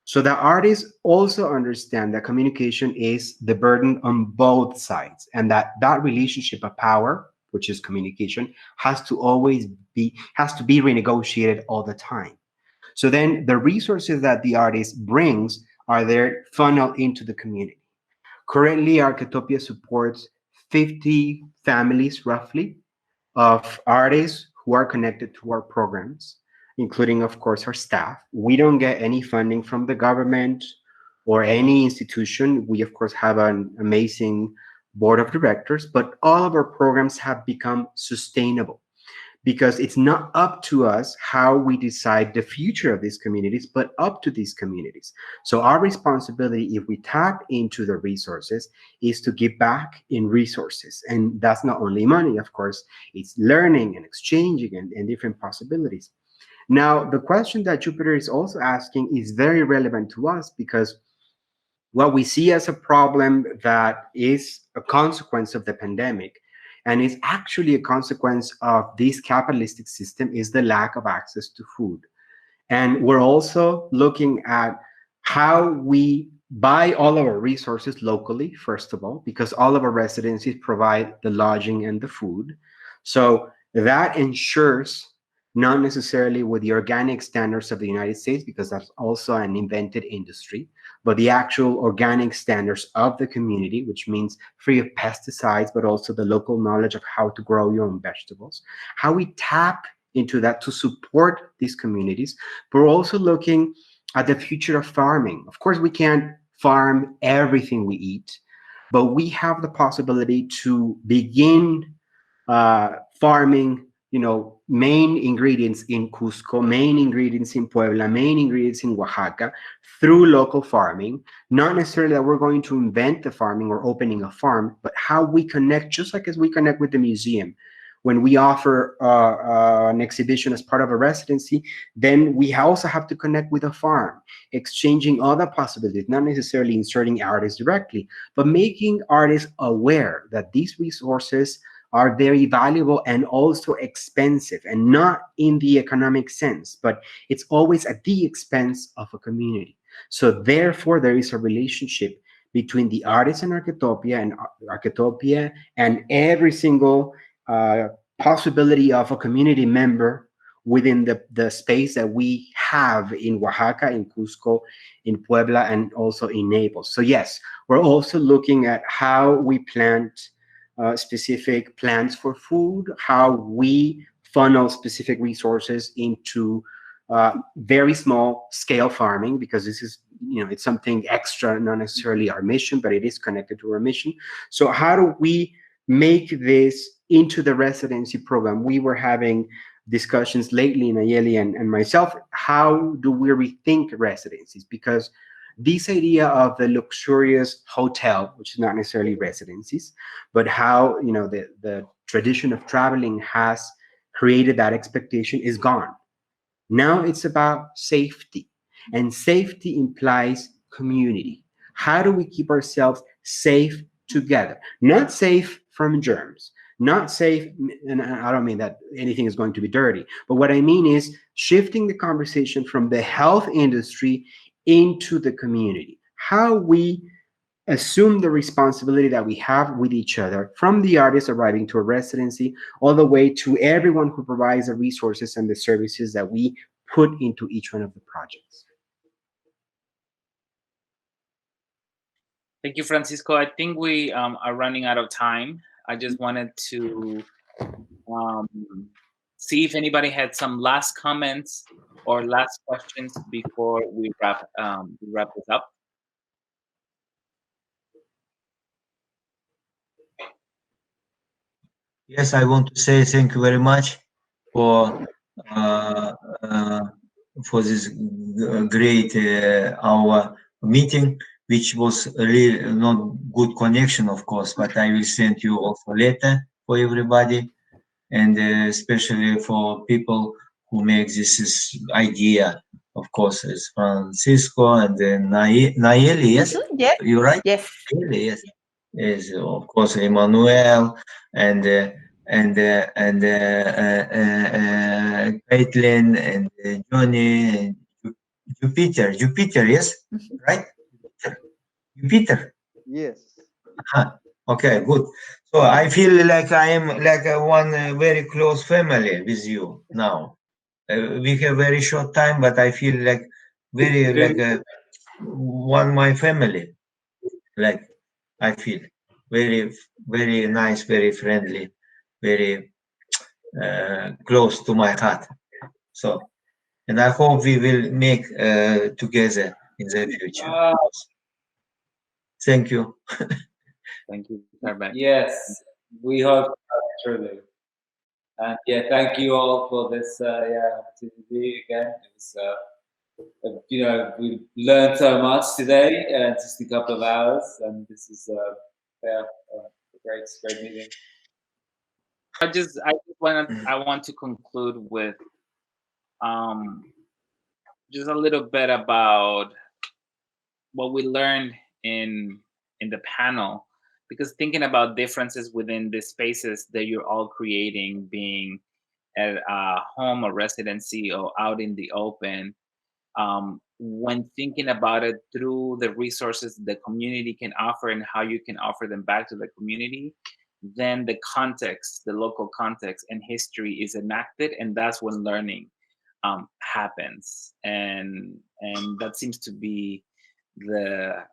So the artists also understand that communication is the burden on both sides, and that relationship of power, which is communication, has to be renegotiated all the time. So then the resources that the artist brings are there funneled into the community. Currently, Architopia supports 50 families roughly of artists who are connected to our programs, including, of course, our staff. We don't get any funding from the government or any institution. We, of course, have an amazing board of directors, but all of our programs have become sustainable because it's not up to us how we decide the future of these communities, but up to these communities. So our responsibility, if we tap into the resources, is to give back in resources. And that's not only money, of course, it's learning and exchanging and different possibilities. Now, the question that Jupiter is also asking is very relevant to us because what we see as a problem that is a consequence of the pandemic and is actually a consequence of this capitalistic system is the lack of access to food. And we're also looking at how we buy all of our resources locally, first of all, because all of our residencies provide the lodging and the food. So that ensures, not necessarily with the organic standards of the United States, because that's also an invented industry, but the actual organic standards of the community, which means free of pesticides, but also the local knowledge of how to grow your own vegetables. How we tap into that to support these communities, but we're also looking at the future of farming. Of course, we can't farm everything we eat, but we have the possibility to begin farming, you know, main ingredients in Cusco, main ingredients in Puebla, main ingredients in Oaxaca through local farming. Not necessarily that we're going to invent the farming or opening a farm, but how we connect, just like as we connect with the museum. when we offer an exhibition as part of a residency, then we also have to connect with a farm, exchanging other possibilities, not necessarily inserting artists directly, but making artists aware that these resources are very valuable and also expensive, and not in the economic sense, but it's always at the expense of a community. So therefore, there is a relationship between the artist and Architopia and every single possibility of a community member within the space that we have in Oaxaca, in Cusco, in Puebla, and also in Naples. So yes, we're also looking at how we plant specific plants for food, how we funnel specific resources into very small scale farming, because this is, it's something extra, not necessarily our mission, but it is connected to our mission. So how do we make this into the residency program? We were having discussions lately, Nayeli and myself, how do we rethink residencies? Because this idea of the luxurious hotel, which is not necessarily residencies, but how the tradition of traveling has created that expectation is gone. Now it's about safety, and safety implies community. How do we keep ourselves safe together? Not safe from germs, not safe, and I don't mean that anything is going to be dirty, but what I mean is shifting the conversation from the health industry into the community. How we assume the responsibility that we have with each other, from the artist arriving to a residency all the way to everyone who provides the resources and the services that we put into each one of the projects. Thank you, Francisco. I think we are running out of time. I just wanted to see if anybody had some last comments or last questions before we wrap this up. Yes, I want to say thank you very much for this great our meeting, which was really not good connection, of course, but I will send you also later for everybody, and especially for people who make this idea. Of course, it's Francisco and then Nayeli, yes? Yes. You're right? Yes. Nayeli, yes. Yes, of course, Emmanuel and Kaitlyn and Joni and Jupiter, yes, right? Jupiter. Yes. Okay, good. So I feel like I am like one very close family with you now. We have very short time, but I feel like very like one my family. Like I feel very, very nice, very friendly, very close to my heart. So, and I hope we will make together in the future. Thank you. Thank you, Shaarbek. Yes, we hope truly. And yeah, thank you all for this opportunity again. It was, we learned so much today in just a couple of hours, and this is a great meeting. I want to conclude with just a little bit about what we learned in the panel, because thinking about differences within the spaces that you're all creating, being at a home or residency or out in the open, when thinking about it through the resources the community can offer and how you can offer them back to the community, then the context, the local context and history is enacted, and that's when learning happens. And that seems to be the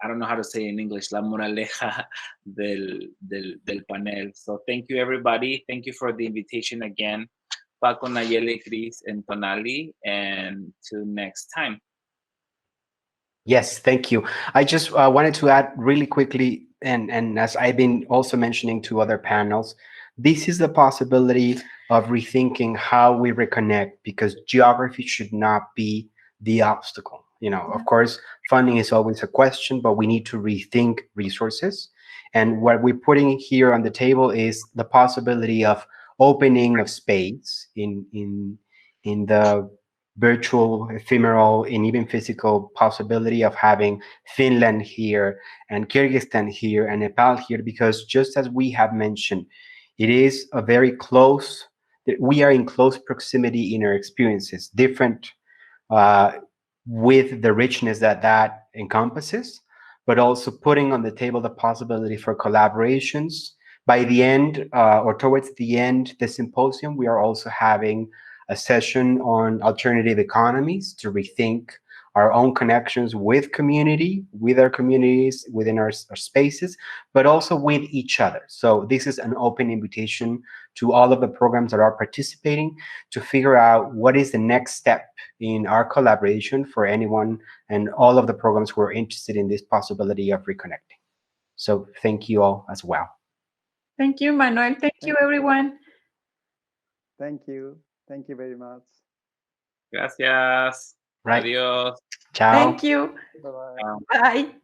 I don't know how to say in English, la moraleja del panel. So thank you, everybody. Thank you for the invitation again, Paco, Nayeli, Chris, and Tonali, and till next time. Yes, thank you. I just wanted to add really quickly, and as I've been also mentioning to other panels, this is the possibility of rethinking how we reconnect, because geography should not be the obstacle. Of course, funding is always a question, but we need to rethink resources. And what we're putting here on the table is the possibility of opening of space in the virtual, ephemeral, and even physical possibility of having Finland here and Kyrgyzstan here and Nepal here, because just as we have mentioned, it is a very close, we are in close proximity in our experiences, different with the richness that that encompasses, but also putting on the table the possibility for collaborations. By the end, or towards the end, the symposium, we are also having a session on alternative economies to rethink our own connections with community, with our communities, within our spaces, but also with each other. So this is an open invitation to all of the programs that are participating to figure out what is the next step in our collaboration for anyone and all of the programs who are interested in this possibility of reconnecting. So thank you all as well. Thank you, Manuel. Thank you, everyone. Thank you. Thank you very much. Gracias. Right. Adiós. Ciao. Thank you. Bye-bye. Chao. Bye.